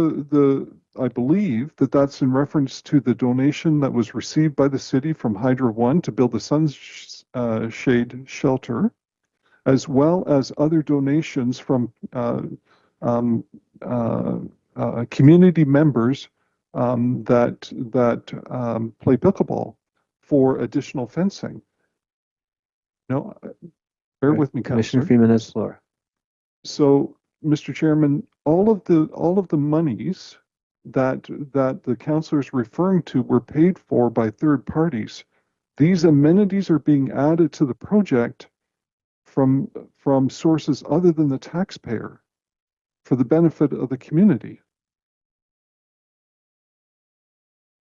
I believe that's in reference to the donation that was received by the city from Hydro One to build the Sunshade Shelter, as well as other donations from community members that play pickleball for additional fencing. No, bear with me, Commissioner Councillor. Freeman has the floor. So, Mr. Chairman, all of the monies that the councillor is referring to were paid for by third parties. These amenities are being added to the project from sources other than the taxpayer for the benefit of the community.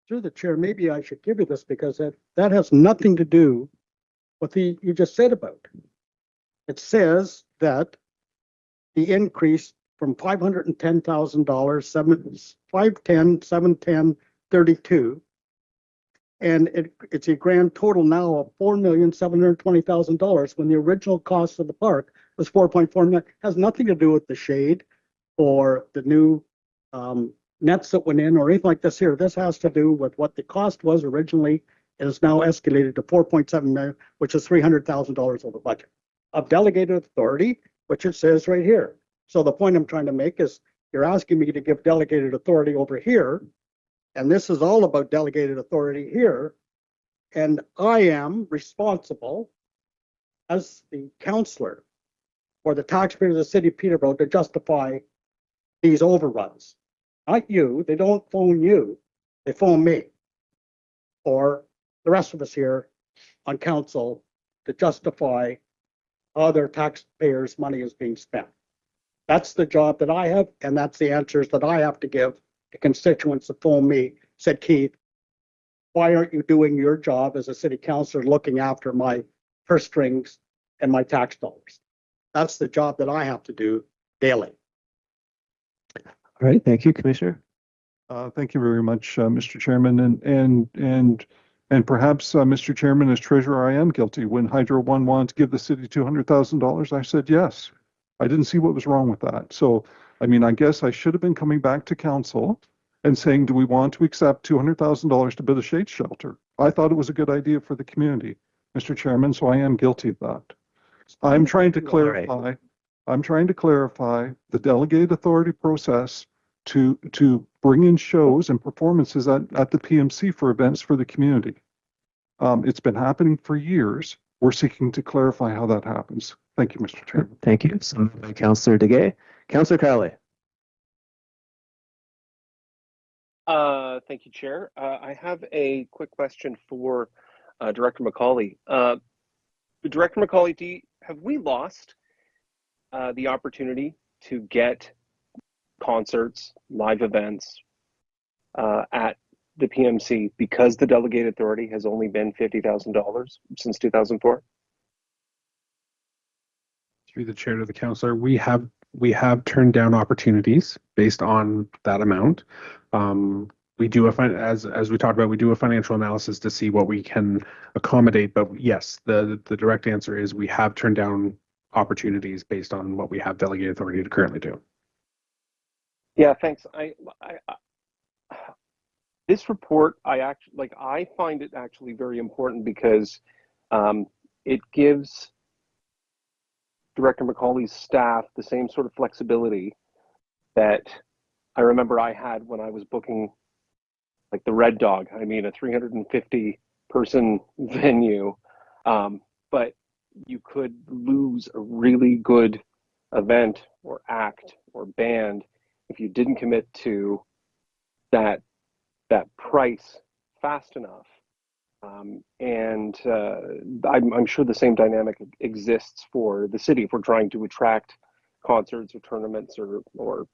Through the chair, maybe I should give you this because that has nothing to do with what you just said about. It says that the increase from $510,000, 510, 710, 32, and it's a grand total now of $4,720,000 when the original cost of the park was $4.4 million. It has nothing to do with the shade or the new nets that went in or anything like this here. This has to do with what the cost was originally. It is now escalated to $4.7 million, which is $300,000 over budget of delegated authority, which it says right here. So the point I'm trying to make is you're asking me to give delegated authority over here, and this is all about delegated authority here, and I am responsible as the counselor for the taxpayers of the city of Peterborough to justify these overruns. Not you. They don't phone you. They phone me or the rest of us here on council to justify how their taxpayers' money is being spent. That's the job that I have, and that's the answers that I have to give to constituents that phone me, said, Keith, why aren't you doing your job as a city councilor looking after my purse strings and my tax dollars? That's the job that I have to do daily. All right, thank you, Commissioner. Thank you very much, Mr. Chairman, and perhaps, Mr. Chairman, as treasurer, I am guilty. When Hydro One wanted to give the city $200,000, I said yes. I didn't see what was wrong with that. So, I mean, I guess I should have been coming back to council and saying, do we want to accept $200,000 to build a shade shelter? I thought it was a good idea for the community, Mr. Chairman, so I am guilty of that. I'm trying to clarify the delegated authority process to bring in shows and performances at the PMC for events for the community. It's been happening for years. We're seeking to clarify how that happens. Thank you, Mr. Chairman. Thank you. So moved by Councillor Degay. Councillor Crowley. Thank you, Chair. I have a quick question for Director McCauley. Director McCauley, have we lost the opportunity to get concerts, live events at the PMC because the delegated authority has only been $50,000 since 2004? Through the chair to the councillor, we have turned down opportunities based on that amount. We do as we talked about, we do a financial analysis to see what we can accommodate. But yes, the direct answer is we have turned down opportunities based on what we have delegated authority to currently do. Yeah, thanks. This report, I find it actually very important because it gives Director McCauley's staff the same sort of flexibility that I remember I had when I was booking like the Red Dog. I mean, a 350 person venue, but you could lose a really good event or act or band if you didn't commit to that price fast enough. I'm sure the same dynamic exists for the city if we're trying to attract concerts or tournaments or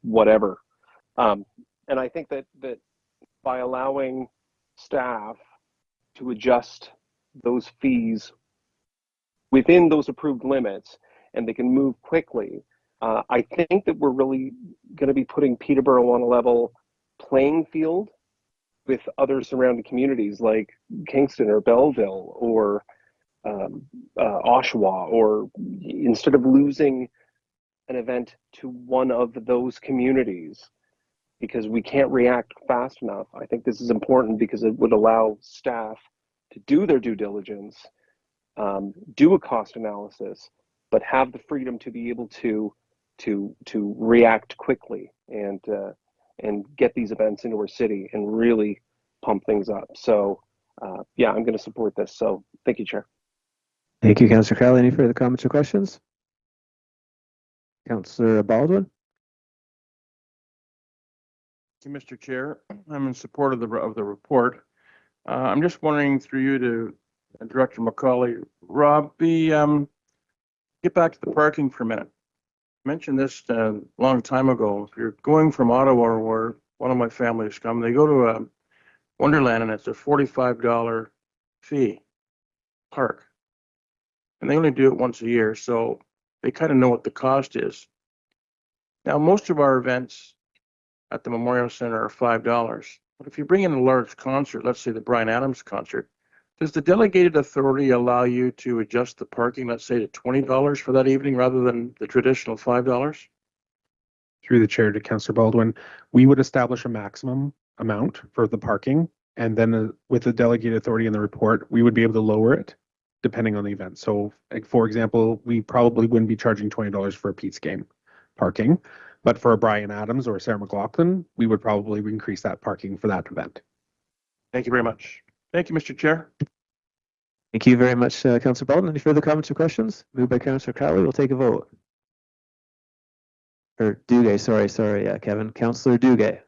whatever. And I think that by allowing staff to adjust those fees within those approved limits, and they can move quickly, I think that we're really going to be putting Peterborough on a level playing field with other surrounding communities like Kingston or Belleville or Oshawa, or instead of losing an event to one of those communities because we can't react fast enough. I think this is important because it would allow staff to do their due diligence, do a cost analysis, but have the freedom to be able to react quickly and get these events into our city and really pump things up. So yeah, I'm going to support this. So thank you, Chair. Thank you, Councillor Crowley. Any further comments or questions? Councillor Baldwin. Thank you, Mr. Chair. I'm in support of the report. I'm just wondering through you to Director McCauley, Rob, get back to the parking for a minute. I mentioned this a long time ago. If you're going from Ottawa, where one of my families come, they go to Wonderland and it's a $45 fee park. And they only do it once a year, so they kind of know what the cost is. Now, most of our events at the Memorial Center are $5. But if you bring in a large concert, let's say the Bryan Adams concert, does the delegated authority allow you to adjust the parking, let's say to $20 for that evening rather than the traditional $5? Through the chair to Councillor Baldwin, we would establish a maximum amount for the parking, and then with the delegated authority in the report, we would be able to lower it depending on the event. So, like, for example, we probably wouldn't be charging $20 for a Pete's game parking, but for a Bryan Adams or a Sarah McLaughlin, we would probably increase that parking for that event. Thank you very much. Thank you, Mr. Chair. Thank you very much, Councillor Baldwin. Any further comments or questions? Moved by Councillor Crowley. We'll take a vote. Or Duguay, sorry, Kevin. Councillor Duguay.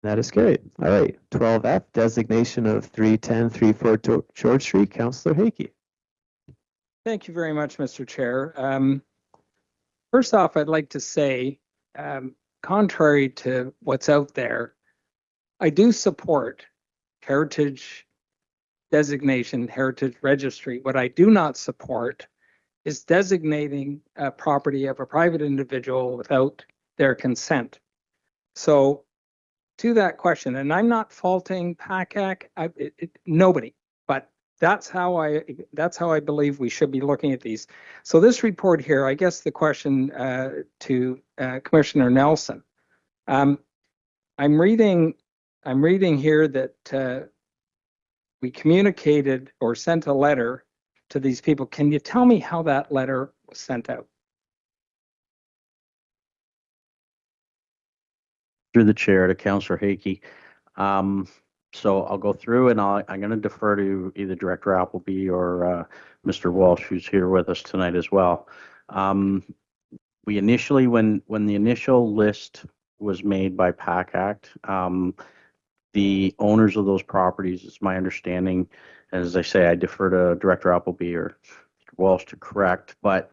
That is carried. All right. 12F, designation of 310, 34 George Street. Councillor Hakey. Thank you very much, Mr. Chair. First off, I'd like to say, contrary to what's out there, I do support heritage designation, heritage registry. What I do not support is designating a property of a private individual without their consent. So to that question, and I'm not faulting PACAC, nobody, but that's how I believe we should be looking at these. So this report here, I guess the question to Commissioner Nelson, I'm reading here that we communicated or sent a letter to these people. Can you tell me how that letter was sent out? Through the chair to Councillor Hakey. So I'll go through and I'm going to defer to either Director Appleby or Mr. Walsh, who's here with us tonight as well. We initially, when the initial list was made by PACAC, the owners of those properties, it's my understanding, as I say, I defer to Director Appleby or Mr. Walsh to correct, but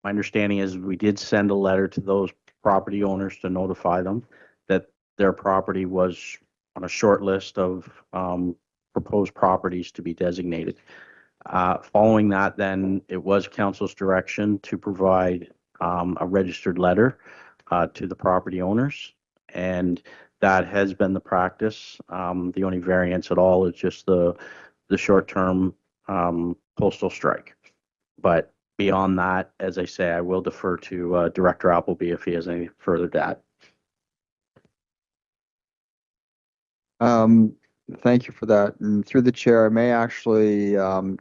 my understanding is we did send a letter to those property owners to notify them that their property was on a short list of proposed properties to be designated. Following that, then it was council's direction to provide a registered letter to the property owners, and that has been the practice. The only variance at all is just the short-term postal strike. But beyond that, as I say, I will defer to Director Appleby if he has any further to add. Thank you for that. And through the chair, I may actually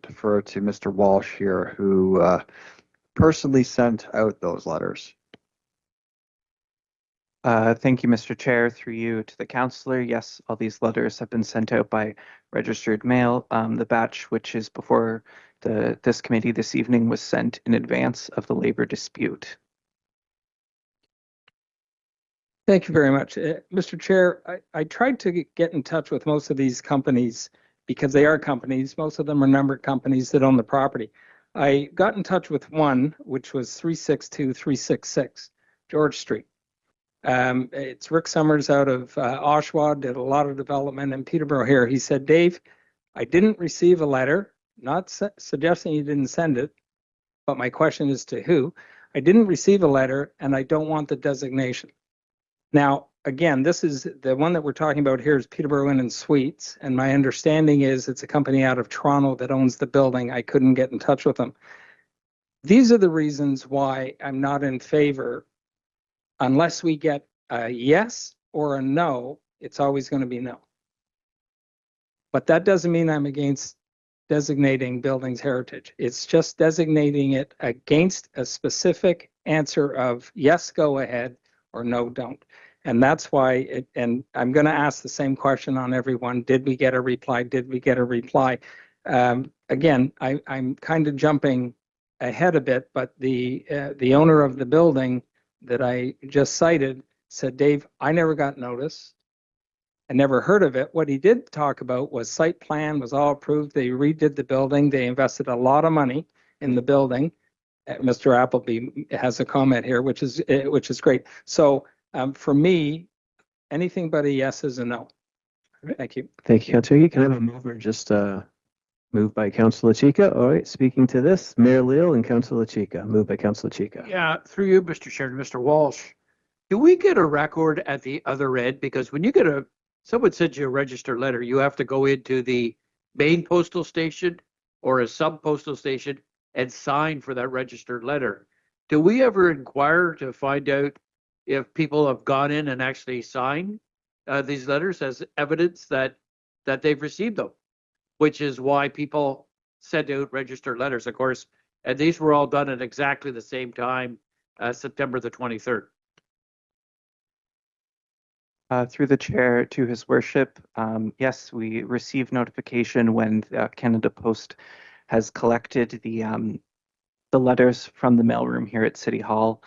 defer to Mr. Walsh here, who personally sent out those letters. Thank you, Mr. Chair. Through you to the councillor. Yes, all these letters have been sent out by registered mail. The batch which is before this committee this evening was sent in advance of the labor dispute. Thank you very much. Mr. Chair, I tried to get in touch with most of these companies because they are companies. Most of them are numbered companies that own the property. I got in touch with one, which was 362-366 George Street. It's Rick Summers out of Oshawa, did a lot of development in Peterborough here. He said, Dave, I didn't receive a letter, not suggesting you didn't send it, but my question is to who? I didn't receive a letter and I don't want the designation. Now, again, this is the one that we're talking about here is Peterborough Inn and Suites, and my understanding is it's a company out of Toronto that owns the building. I couldn't get in touch with them. These are the reasons why I'm not in favor. Unless we get a yes or a no, it's always going to be no. But that doesn't mean I'm against designating buildings heritage. It's just designating it against a specific answer of yes, go ahead, or no, don't. And that's why, and I'm going to ask the same question on everyone. Did we get a reply? Did we get a reply? Again, I'm kind of jumping ahead a bit, but the owner of the building that I just cited said, Dave, I never got notice. I never heard of it. What he did talk about was site plan was all approved. They redid the building. They invested a lot of money in the building. Mr. Appleby has a comment here, which is great. So for me, anything but a yes is a no. Thank you. Thank you, Councillor. Can I have a mover just moved by Councillor Chica? All right, speaking to this, Mayor Leal and Councillor Chica. Moved by Councillor Chica. Yeah, through you, Mr. Chair, to Mr. Walsh. Do we get a record at the other end? Because when you get someone sends you a registered letter, you have to go into the main postal station or a sub postal station and sign for that registered letter. Do we ever inquire to find out if people have gone in and actually signed these letters as evidence that they've received them? Which is why people send out registered letters, of course, and these were all done at exactly the same time, September the 23rd. Through the chair to his worship, yes, we received notification when Canada Post has collected the letters from the mailroom here at City Hall,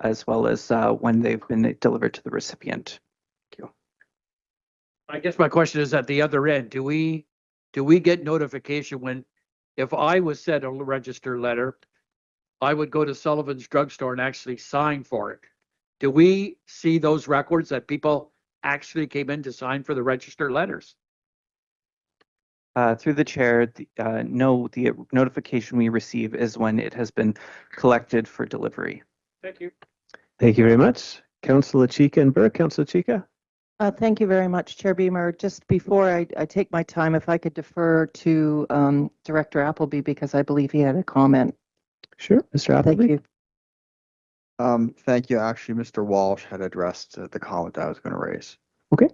as well as when they've been delivered to the recipient. Thank you. I guess my question is at the other end, do we get notification when, if I was sent a registered letter, I would go to Sullivan's drugstore and actually sign for it? Do we see those records that people actually came in to sign for the registered letters? Through the chair, no, the notification we receive is when it has been collected for delivery. Thank you. Thank you very much. Councillor Chica and Burke. Councillor Chica. Thank you very much, Chair Beamer. Just before I take my time, if I could defer to Director Appleby, because I believe he had a comment. Sure, Mr. Appleby. Thank you. Thank you. Actually, Mr. Walsh had addressed the comment I was going to raise. Okay.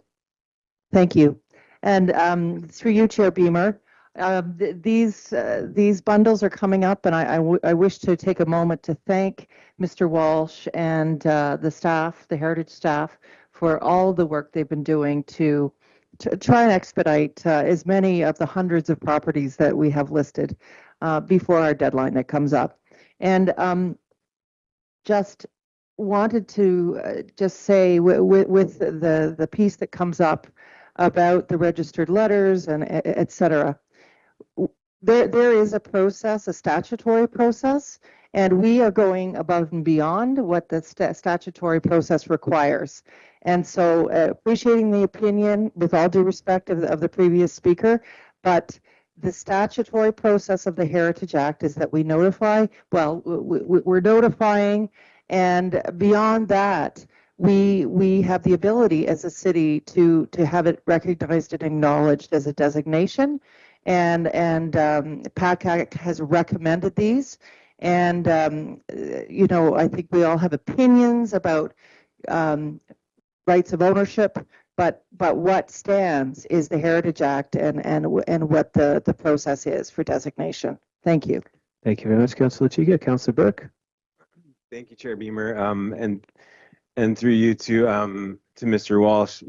Thank you. And through you, Chair Beamer, these bundles are coming up, and I wish to take a moment to thank Mr. Walsh and the staff, the Heritage staff, for all the work they've been doing to try and expedite as many of the hundreds of properties that we have listed before our deadline that comes up. And just wanted to just say with the piece that comes up about the registered letters and et cetera, there is a process, a statutory process, and we are going above and beyond what the statutory process requires. And so appreciating the opinion, with all due respect of the previous speaker, but the statutory process of the Heritage Act is that we notify, well, we're notifying, and beyond that, we have the ability as a city to have it recognized and acknowledged as a designation, and PACAC has recommended these, and you know, I think we all have opinions about rights of ownership, but what stands is the Heritage Act and what the process is for designation. Thank you. Thank you very much, Councillor Chica. Councillor Burke. Thank you, Chair Beamer. and through you to Mr. Walsh,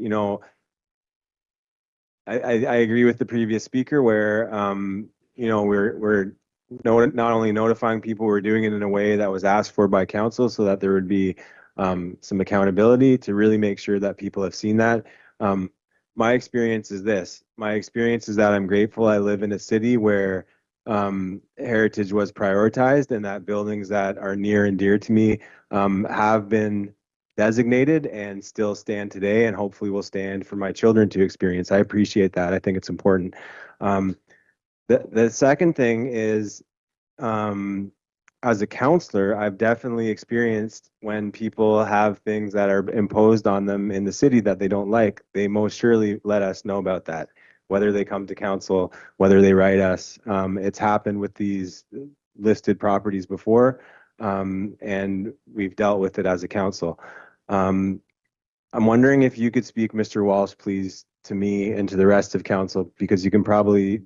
I agree with the previous speaker where we're not only notifying people, we're doing it in a way that was asked for by council so that there would be some accountability to really make sure that people have seen that. My experience is this. My experience is that I'm grateful I live in a city where heritage was prioritized and that buildings that are near and dear to me have been designated and still stand today and hopefully will stand for my children to experience. I appreciate that. I think it's important. The second thing is, as a counselor, I've definitely experienced when people have things that are imposed on them in the city that they don't like, they most surely let us know about that, whether they come to council, whether they write us. It's happened with these listed properties before, and we've dealt with it as a council. I'm wondering if you could speak, Mr. Walsh, please, to me and to the rest of council, because you can probably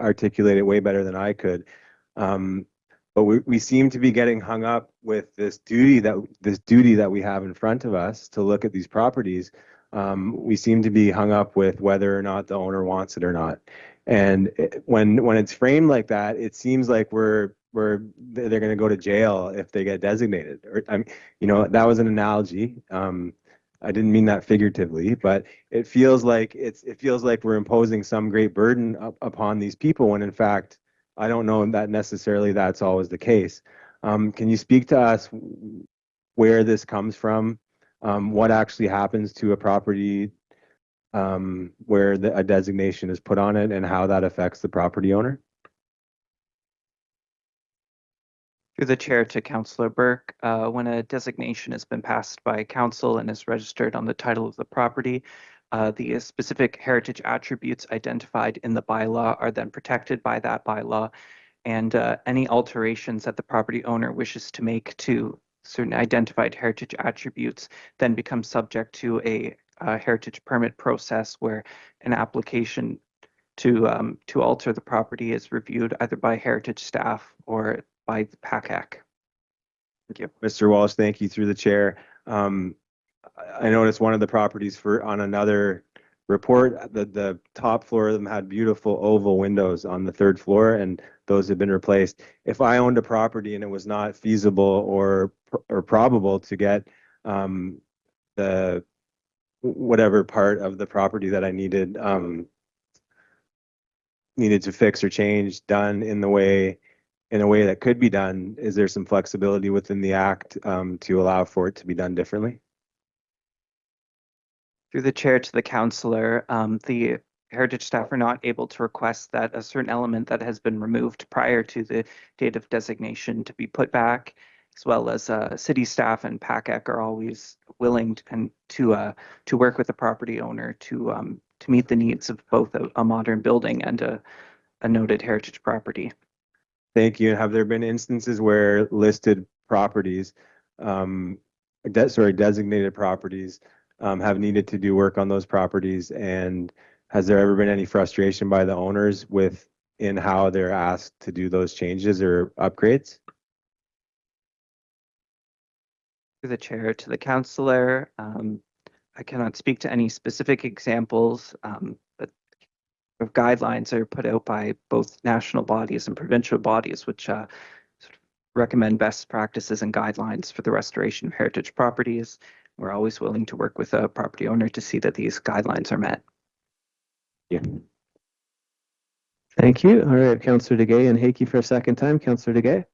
articulate it way better than I could. But we seem to be getting hung up with this duty that we have in front of us to look at these properties. We seem to be hung up with whether or not the owner wants it or not. And when it's framed like that, it seems like they're going to go to jail if they get designated. Or that was an analogy. I didn't mean that figuratively, but it feels like we're imposing some great burden upon these people when in fact I don't know that necessarily that's always the case. Can you speak to us where this comes from? What actually happens to a property where a designation is put on it and how that affects the property owner? Through the chair to Councillor Burke, when a designation has been passed by council and is registered on the title of the property, the specific heritage attributes identified in the bylaw are then protected by that bylaw, and any alterations that the property owner wishes to make to certain identified heritage attributes then become subject to a heritage permit process where an application to alter the property is reviewed either by heritage staff or by the PACAC. Thank you. Mr. Walsh, thank you through the chair. I noticed one of the properties on another report, the top floor of them had beautiful oval windows on the third floor, and those have been replaced. If I owned a property and it was not feasible or probable to get the whatever part of the property that I needed to fix or change done in a way that could be done, is there some flexibility within the act to allow for it to be done differently? Through the chair to the councillor, the heritage staff are not able to request that a certain element that has been removed prior to the date of designation to be put back, as well as city staff and PACAC are always willing to work with the property owner to meet the needs of both a modern building and a noted heritage property. Thank you. And have there been instances where listed properties, designated properties, have needed to do work on those properties? And has there ever been any frustration by the owners in how they're asked to do those changes or upgrades? Through the chair to the councillor, I cannot speak to any specific examples, but guidelines are put out by both national bodies and provincial bodies, which sort of recommend best practices and guidelines for the restoration of heritage properties. We're always willing to work with a property owner to see that these guidelines are met. Yeah. Thank you. All right, Councillor DeGay and Heikki for a second time. Councillor DeGay.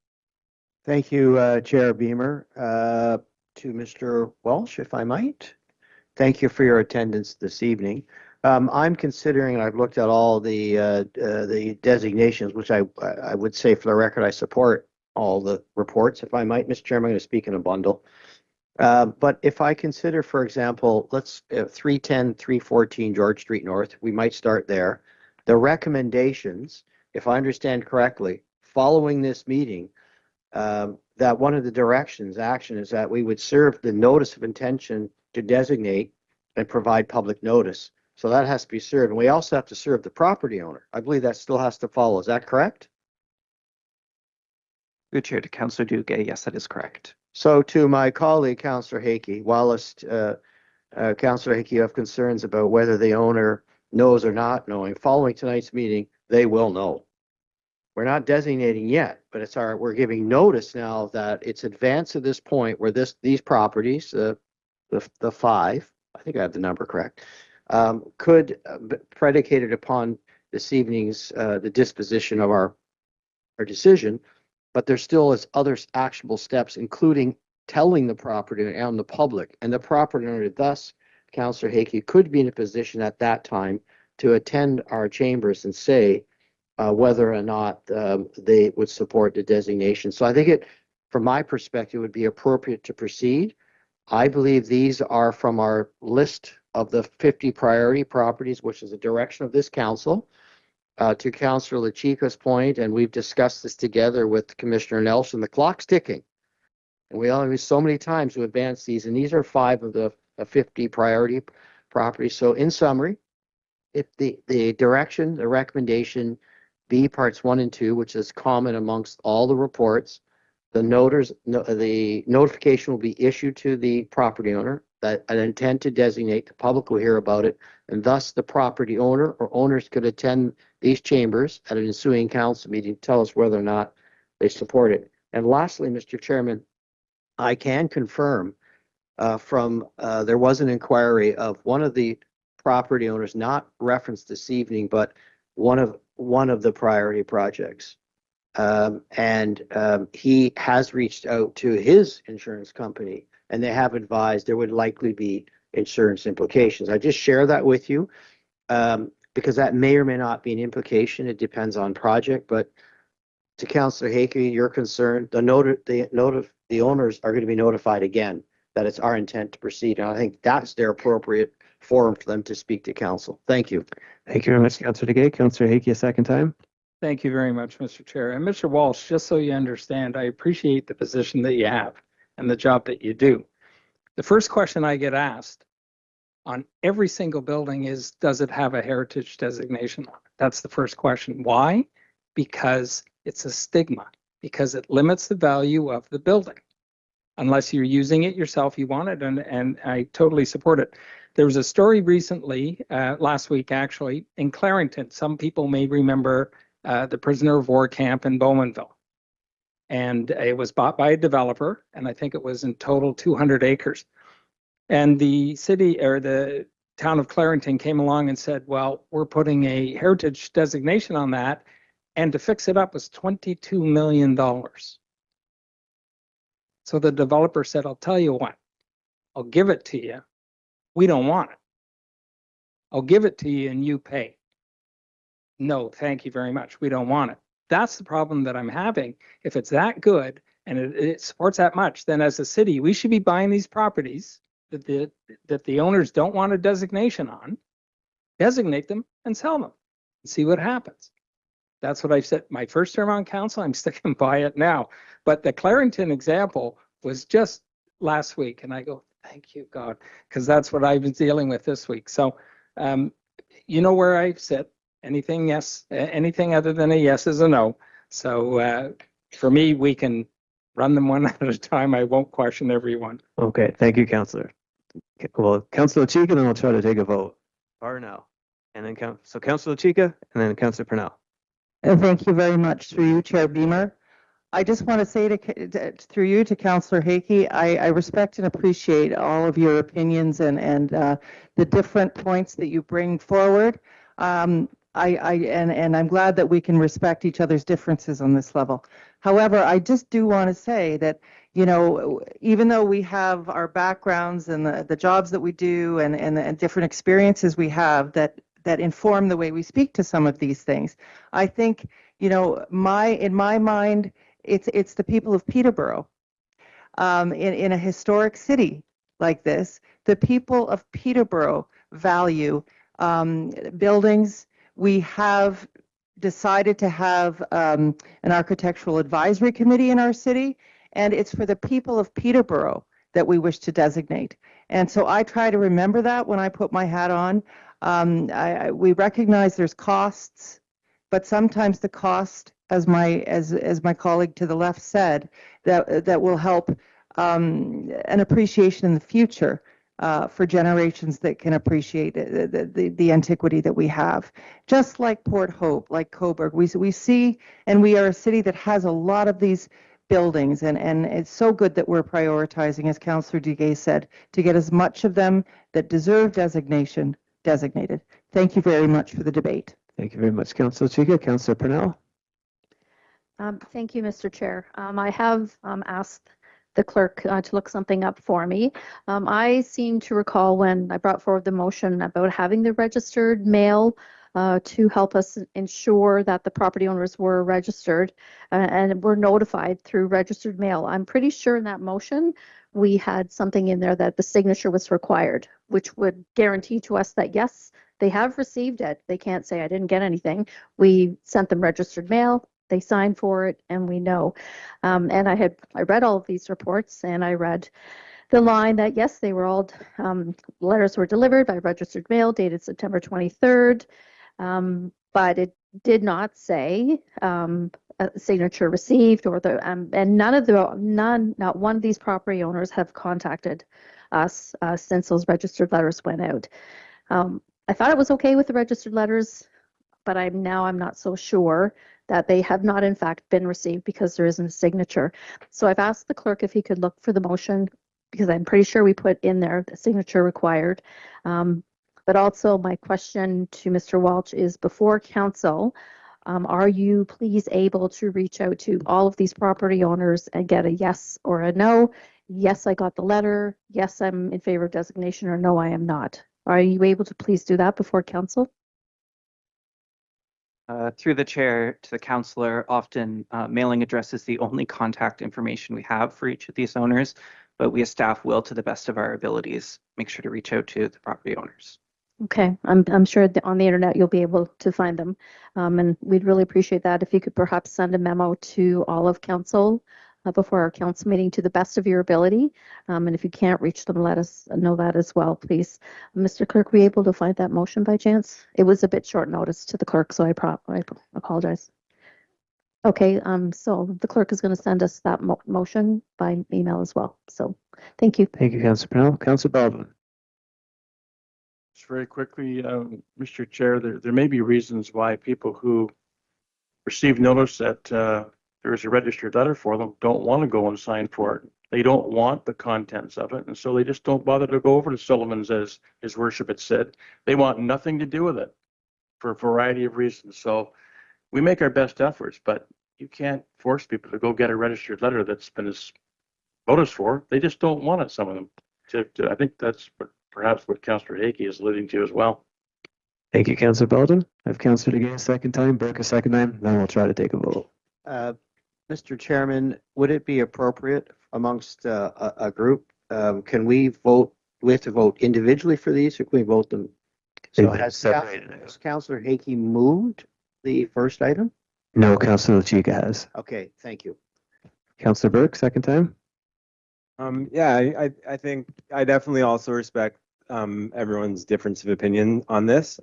Thank you, Chair Beamer. To Mr. Walsh, if I might. Thank you for your attendance this evening. I'm considering, and I've looked at all the designations, which I would say for the record, I support all the reports. If I might, Mr. Chairman, I'm going to speak in a bundle. But if I consider, for example, let's 310, 314 George Street North, we might start there. The recommendations, if I understand correctly, following this meeting, that one of the action is that we would serve the notice of intention to designate and provide public notice. So that has to be served. And we also have to serve the property owner. I believe that still has to follow. Is that correct? Good chair to Councillor Duguay. Yes, that is correct. So to my colleague, Councillor Hakey, Wallace, Councillor Hakey, you have concerns about whether the owner knows or not knowing. Following tonight's meeting, they will know. We're not designating yet, but we're giving notice now that it's advanced to this point where these properties, the five, I think I have the number correct, could predicated upon this evening's the disposition of our decision, but there still is other actionable steps, including telling the property and the public, and the property owner, thus, Councillor Hakey could be in a position at that time to attend our chambers and say whether or not they would support the designation. So I think from my perspective, would be appropriate to proceed. I believe these are from our list of the 50 priority properties, which is the direction of this council. To Councillor LaChica's point, and we've discussed this together with Commissioner Nelson, the clock's ticking. And we only so many times to advance these, and these are 5 of the 50 priority properties. So in summary, if the direction, the recommendation be parts 1 and 2, which is common amongst all the reports, the notification will be issued to the property owner that an intent to designate, the public will hear about it, and thus the property owner or owners could attend these chambers at an ensuing council meeting, tell us whether or not they support it. And lastly, Mr. Chairman, I can confirm there was an inquiry of one of the property owners, not referenced this evening, but one of the priority projects. He has reached out to his insurance company, and they have advised there would likely be insurance implications. I just share that with you because that may or may not be an implication. It depends on project. But to Councillor Hakey, you're concerned, the owners are going to be notified again that it's our intent to proceed. And I think that's their appropriate forum for them to speak to council. Thank you. Thank you very much, Councillor Legay. Councillor Hakey, a second time. Thank you very much, Mr. Chair. And Mr. Walsh, just so you understand, I appreciate the position that you have and the job that you do. The first question I get asked on every single building is, does it have a heritage designation on it? That's the first question. Why? Because it's a stigma, because it limits the value of the building. Unless you're using it yourself, you want it, and I totally support it. There was a story recently, last week actually, in Clarington. Some people may remember the prisoner of war camp in Bowmanville. And it was bought by a developer, and I think it was in total 200 acres. And the city or the town of Clarington came along and said, well, we're putting a heritage designation on that, and to fix it up was $22 million. So the developer said, I'll tell you what, I'll give it to you. We don't want it. I'll give it to you and you pay. No, thank you very much. We don't want it. That's the problem that I'm having. If it's that good and it supports that much, then as a city, we should be buying these properties that the owners don't want a designation on, designate them and sell them and see what happens. That's what I said my first term on council. I'm sticking by it now. But the Clarington example was just last week, and I go, thank you, God, because that's what I've been dealing with this week. So, you know where I sit. Anything yes, anything other than a yes is a no. So for me, we can run them one at a time. I won't question everyone. Okay, thank you, Councillor. Well, Councillor Chica, and then we'll try to take a vote. Parnell, and then Councillor Chica, and then Councillor Purnell. Thank you very much. Through you, Chair Beamer. I just want to say through you to Councillor Hakey, I respect and appreciate all of your opinions and the different points that you bring forward. And I'm glad that we can respect each other's differences on this level. However, I just do want to say that, you know, even though we have our backgrounds and the jobs that we do and different experiences we have that inform the way we speak to some of these things, I think, you know, in my mind, it's the people of Peterborough. In a historic city like this, the people of Peterborough value buildings. We have decided to have an architectural advisory committee in our city, and it's for the people of Peterborough that we wish to designate. And so I try to remember that when I put my hat on. We recognize there's costs, but sometimes the cost, as my colleague to the left said, that will help an appreciation in the future for generations that can appreciate the antiquity that we have. Just like Port Hope, like Coburg, we see, and we are a city that has a lot of these buildings, and it's so good that we're prioritizing, as Councillor Duguay said, to get as much of them that deserve designation designated. Thank you very much for the debate. Thank you very much, Councillor Chica. Councillor Purnell. Thank you, Mr. Chair. I have asked the clerk to look something up for me. I seem to recall when I brought forward the motion about having the registered mail to help us ensure that the property owners were registered and were notified through registered mail. I'm pretty sure in that motion we had something in there that the signature was required, which would guarantee to us that yes, they have received it. They can't say I didn't get anything. We sent them registered mail. They signed for it, and we know. And I read all of these reports, and I read the line that yes, they were all letters were delivered by registered mail dated September 23rd, but it did not say a signature received or the and not one of these property owners have contacted us since those registered letters went out. I thought it was okay with the registered letters, but I'm not so sure that they have not in fact been received because there isn't a signature. So I've asked the clerk if he could look for the motion, because I'm pretty sure we put in there the signature required. But also my question to Mr. Walsh is, before council, are you please able to reach out to all of these property owners and get a yes or a no? Yes, I got the letter. Yes, I'm in favor of designation, or no, I am not. Are you able to please do that before council? Through the chair to the councillor, often mailing address is the only contact information we have for each of these owners, but we as staff will, to the best of our abilities, make sure to reach out to the property owners. Okay, I'm sure on the internet you'll be able to find them, and we'd really appreciate that if you could perhaps send a memo to all of council before our council meeting to the best of your ability, and if you can't reach them, let us know that as well, please. Mr. Clerk, were you able to find that motion by chance? It was a bit short notice to the clerk, so I apologize. Okay, so the clerk is going to send us that motion by email as well. So thank you. Thank you, Councillor Purnell. Councillor Baldwin. Just very quickly, Mr. Chair, there may be reasons why people who receive notice that there is a registered letter for them don't want to go and sign for it. They don't want the contents of it, and so they just don't bother to go over to Sullivan's, as His Worship had said. They want nothing to do with it for a variety of reasons. So we make our best efforts, but you can't force people to go get a registered letter that's been noticed for. They just don't want it, some of them. I think that's perhaps what Councillor Hickey is alluding to as well. Thank you, Councillor Baldwin. I have Councillor Duguay a second time, Burke a second time, then we'll try to take a vote. Mr. Chairman, would it be appropriate amongst a group? Can we vote? We have to vote individually for these, or can we vote them? So has Councillor Hickey moved the first item? No, Councillor Chica has. Okay, thank you. Councillor Burke, second time. Yeah, I think I definitely also respect everyone's difference of opinion on this.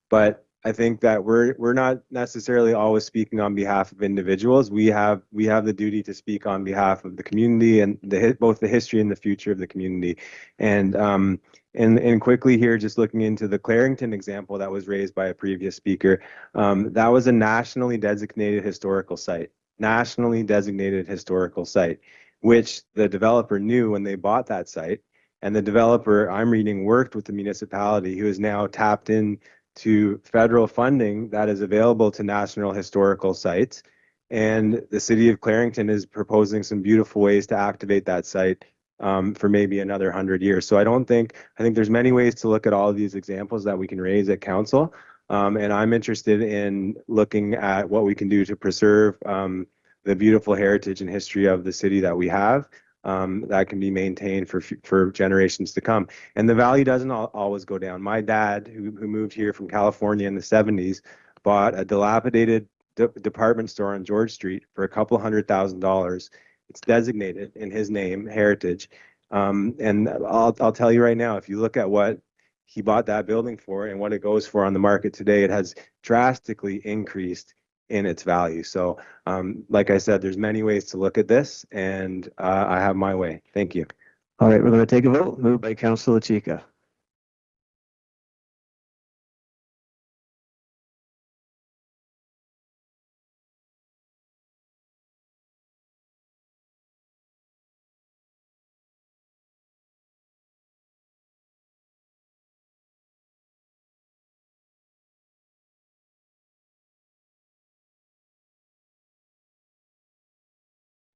But I think that we're not necessarily always speaking on behalf of individuals. We have the duty to speak on behalf of the community and both the history and the future of the community. And quickly here, just looking into the Clarington example that was raised by a previous speaker, that was a nationally designated historical site. Which the developer knew when they bought that site. And the developer, I'm reading, worked with the municipality, who is now tapped into federal funding that is available to national historical sites. And the city of Clarington is proposing some beautiful ways to activate that site for maybe another 100 years. So I think there's many ways to look at all of these examples that we can raise at council. And I'm interested in looking at what we can do to preserve the beautiful heritage and history of the city that we have, that can be maintained for generations to come. And the value doesn't always go down. My dad, who moved here from California in the 70s, bought a dilapidated department store on George Street for a couple $100,000. It's designated in his name, Heritage. And I'll tell you right now, if you look at what he bought that building for and what it goes for on the market today, it has drastically increased in its value. So, like I said, there's many ways to look at this, and I have my way. Thank you. All right, we're going to take a vote. Moved by Councilor Chica.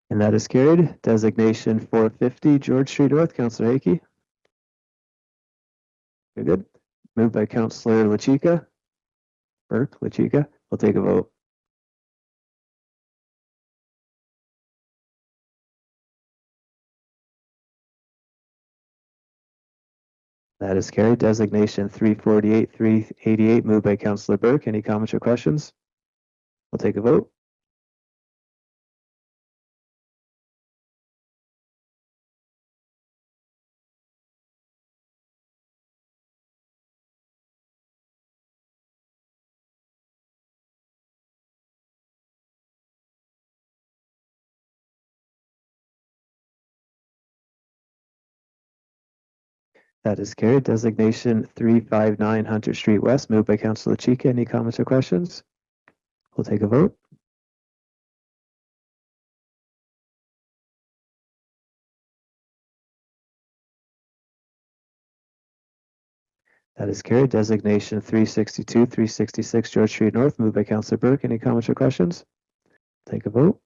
And that is carried. Designation 450 George Street North, Councilor Hakey. Very good. Moved by Councilor LaChica. Burke, LaChica. We'll take a vote. That is carried. Designation 348, 388, moved by Councilor Burke. Any comments or questions? We'll take a vote. That is carried. Designation 359 Hunter Street West, moved by Councilor Chica. Any comments or questions? We'll take a vote. That is carried. Designation 362, 366 George Street North, moved by Councilor Burke. Any comments or questions? Take a vote.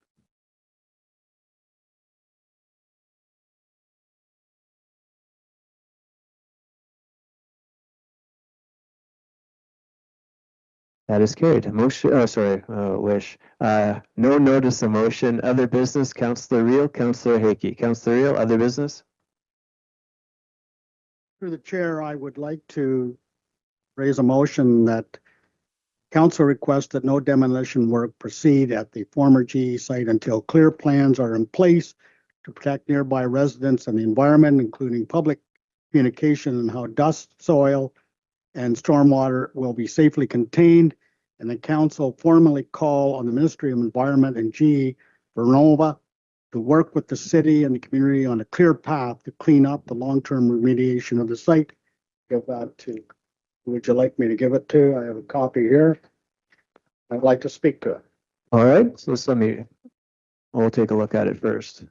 That is carried. Motion, wish. No notice of motion. Other business, Councilor Reel, Councilor Hakey. Councilor Reel, other business? Through the chair, I would like to raise a motion that council requests that no demolition work proceed at the former GE site until clear plans are in place to protect nearby residents and the environment, including public communication and how dust, soil, and stormwater will be safely contained, and the council formally call on the Ministry of Environment and GE Vernova to work with the city and the community on a clear path to clean up the long-term remediation of the site. Give that to, who would you like me to give it to? I have a copy here. I'd like to speak to it. All right, so we'll take a look at it first.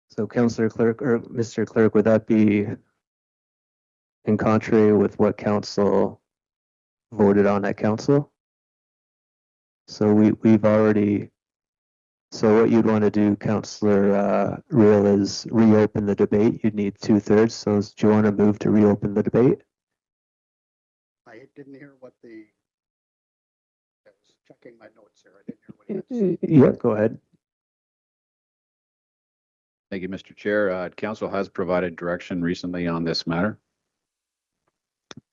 So Councilor Clerk, or Mr. Clerk, would that be in contrary with what council voted on at council? So we've already, so what you'd want to do, Councilor Reel, is reopen the debate. You'd need 2/3. So do you want to move to reopen the debate? I didn't hear what I was checking my notes here. I didn't hear what he had to say. Yeah, go ahead. Thank you, Mr. Chair. Council has provided direction recently on this matter.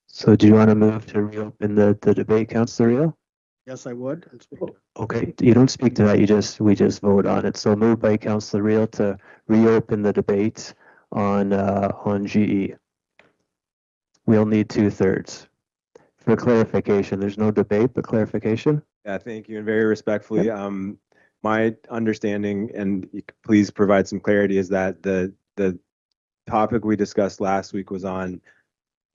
So do you want to move to reopen the debate, Councilor Reel? Yes, I would. And speak to it. Okay, you don't speak to that, we just vote on it. So moved by Councilor Reel to reopen the debate on GE. We'll need 2/3. For clarification, there's no debate, but clarification. Yeah, thank you, and very respectfully, my understanding, and please provide some clarity, is that the topic we discussed last week was on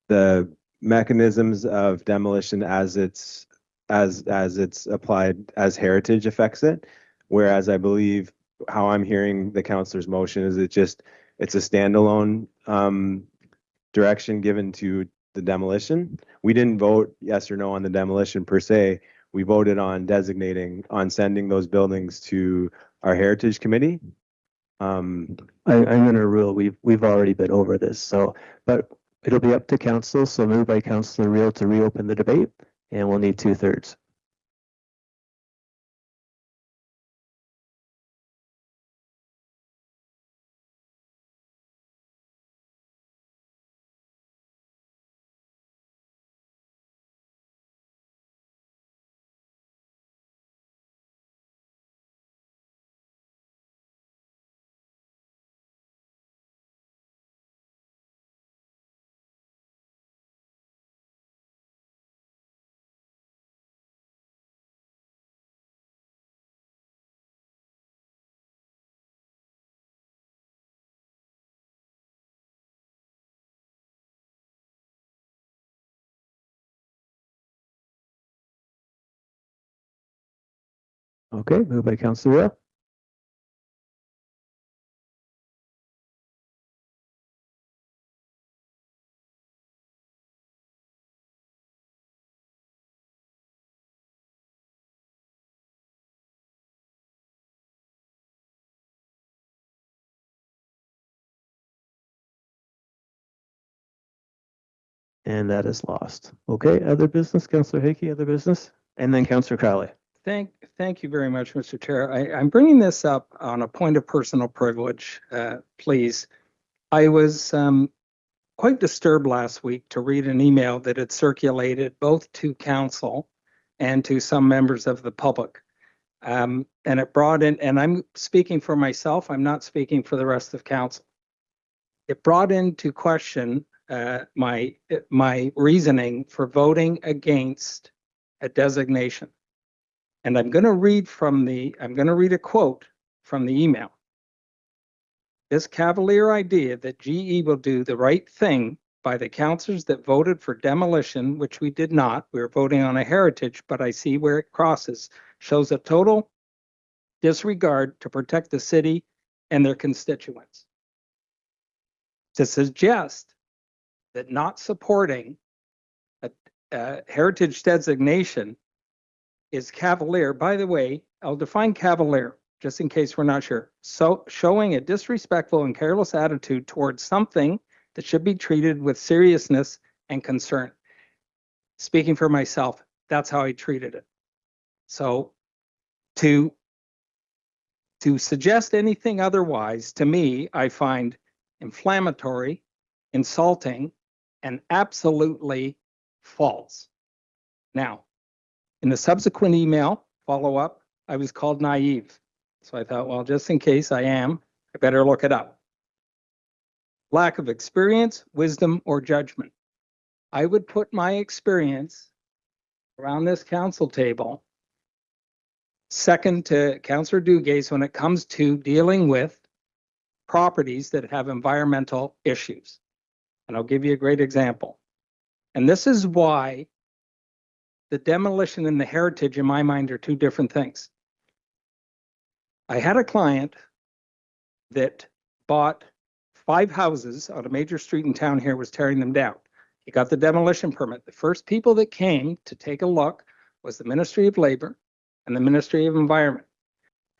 the mechanisms of demolition as it's applied, as heritage affects it. Whereas I believe how I'm hearing the councilor's motion is it's a standalone direction given to the demolition. We didn't vote yes or no on the demolition per se. We voted on sending those buildings to our heritage committee. I'm going to rule we've already been over this. So, but it'll be up to council. So moved by Councilor Reel to reopen the debate, and we'll need 2/3. Okay, moved by Councillor Rowe. And that is lost. Okay, other business, Councillor Hickey, other business? And then Councillor Crowley. Thank you very much, Mr. Chair. I'm bringing this up on a point of personal privilege, please. I was quite disturbed last week to read an email that had circulated both to council and to some members of the public. And it brought in, and I'm speaking for myself, I'm not speaking for the rest of council. It brought into question my reasoning for voting against a designation. And I'm going to read a quote from the email. This cavalier idea that GE will do the right thing by the councillors that voted for demolition, which we did not, we were voting on a heritage, but I see where it crosses, shows a total disregard to protect the city and their constituents. To suggest that not supporting a heritage designation is cavalier. By the way, I'll define cavalier just in case we're not sure. So showing a disrespectful and careless attitude towards something that should be treated with seriousness and concern. Speaking for myself, that's how I treated it. So to suggest anything otherwise, to me, I find inflammatory, insulting, and absolutely false. Now, in the subsequent email follow-up, I was called naive. So I thought, well, just in case I am, I better look it up. Lack of experience, wisdom, or judgment. I would put my experience around this council table second to Councillor Duguay's when it comes to dealing with properties that have environmental issues. And I'll give you a great example. And this is why the demolition and the heritage in my mind are two different things. I had a client that bought 5 houses on a major street in town here, was tearing them down. He got the demolition permit. The first people that came to take a look was the Ministry of Labor and the Ministry of Environment.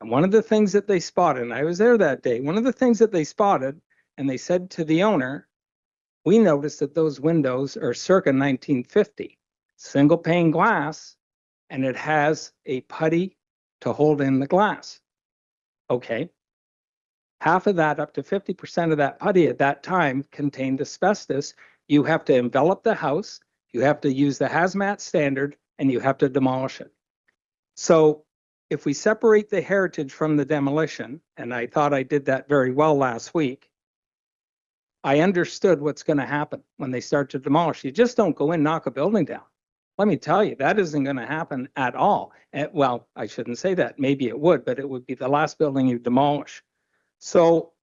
And one of the things that they spotted, and I was there that day, one of the things that they spotted, and they said to the owner, we noticed that those windows are circa 1950. Single pane glass, and it has a putty to hold in the glass. Okay. Half of that, up to 50% of that putty at that time contained asbestos. You have to envelop the house, you have to use the hazmat standard, and you have to demolish it. So if we separate the heritage from the demolition, and I thought I did that very well last week, I understood what's going to happen when they start to demolish. You just don't go in, knock a building down. Let me tell you, that isn't going to happen at all. Well, I shouldn't say that. Maybe it would, but it would be the last building you demolish. So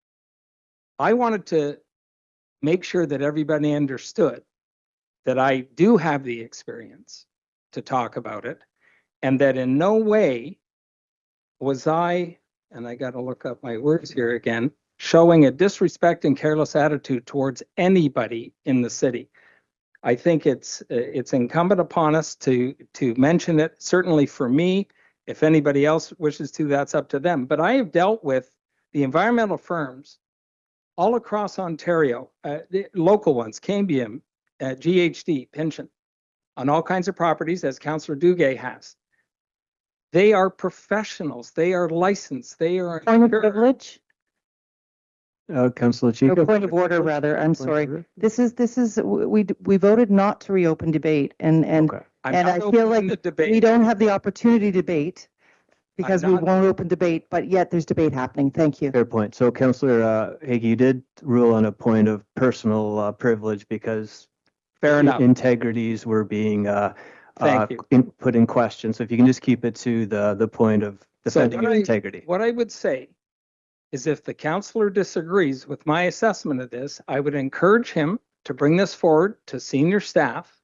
I wanted to make sure that everybody understood that I do have the experience to talk about it, and that in no way was I, and I got to look up my words here again, showing a disrespect and careless attitude towards anybody in the city. I think it's incumbent upon us to mention it. Certainly for me, if anybody else wishes to, that's up to them. But I have dealt with the environmental firms all across Ontario, the local ones, Cambium, GHD, Pynchon, on all kinds of properties, as Councillor Duguay has. They are professionals. They are licensed. They are Point of privilege. Councillor Chico. Point of order, rather. I'm sorry. This is we voted not to reopen debate, and Okay. I feel like we don't have the opportunity to debate because we won't open debate, but yet there's debate happening. Thank you. Fair point. So Councillor Hickey, you did rule on a point of personal privilege because fair enough, integrities were being put in question. So if you can just keep it to the point of defending your integrity. What I would say is if the councillor disagrees with my assessment of this, I would encourage him to bring this forward to senior staff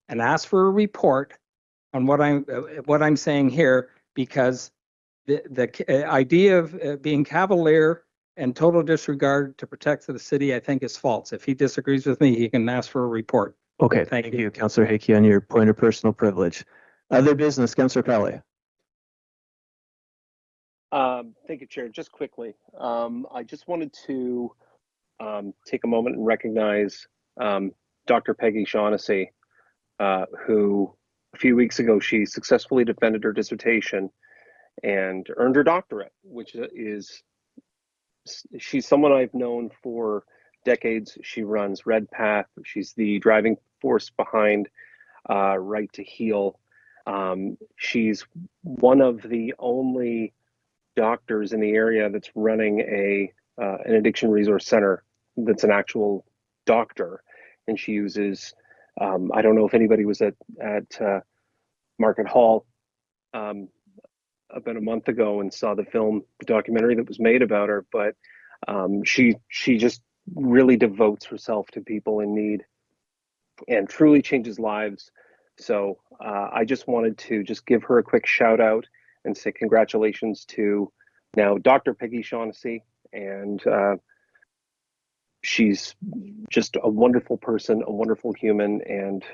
and ask for a report on what I'm saying here, because the idea of being cavalier and total disregard to protect the city, I think, is false. If he disagrees with me, he can ask for a report. Okay, thank you, Councillor Hickey, on your point of personal privilege. Other business, Councillor Crowley. Thank you, Chair. Just quickly, I just wanted to take a moment and recognize Dr. Peggy Shaughnessy, who a few weeks ago, she successfully defended her dissertation and earned her doctorate, which is, she's someone I've known for decades. She runs Red Path. She's the driving force behind Right to Heal. She's one of the only doctors in the area that's running an addiction resource center that's an actual doctor, and she uses I don't know if anybody was at Market Hall about a month ago and saw the documentary that was made about her, but she just really devotes herself to people in need and truly changes lives. So I just wanted to just give her a quick shout out and say congratulations to now Dr. Peggy Shaughnessy, and she's just a wonderful person, a wonderful human, and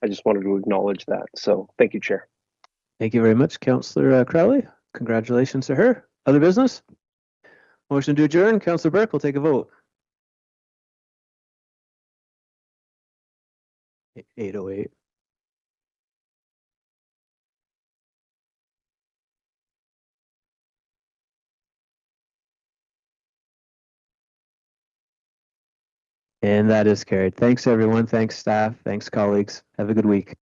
I just wanted to acknowledge that. So thank you, Chair. Thank you very much, Councillor Crowley. Congratulations to her. Other business? Motion to adjourn. Councillor Burke will take a vote. 8:08. And that is carried. Thanks, everyone. Thanks, staff. Thanks, colleagues. Have a good week.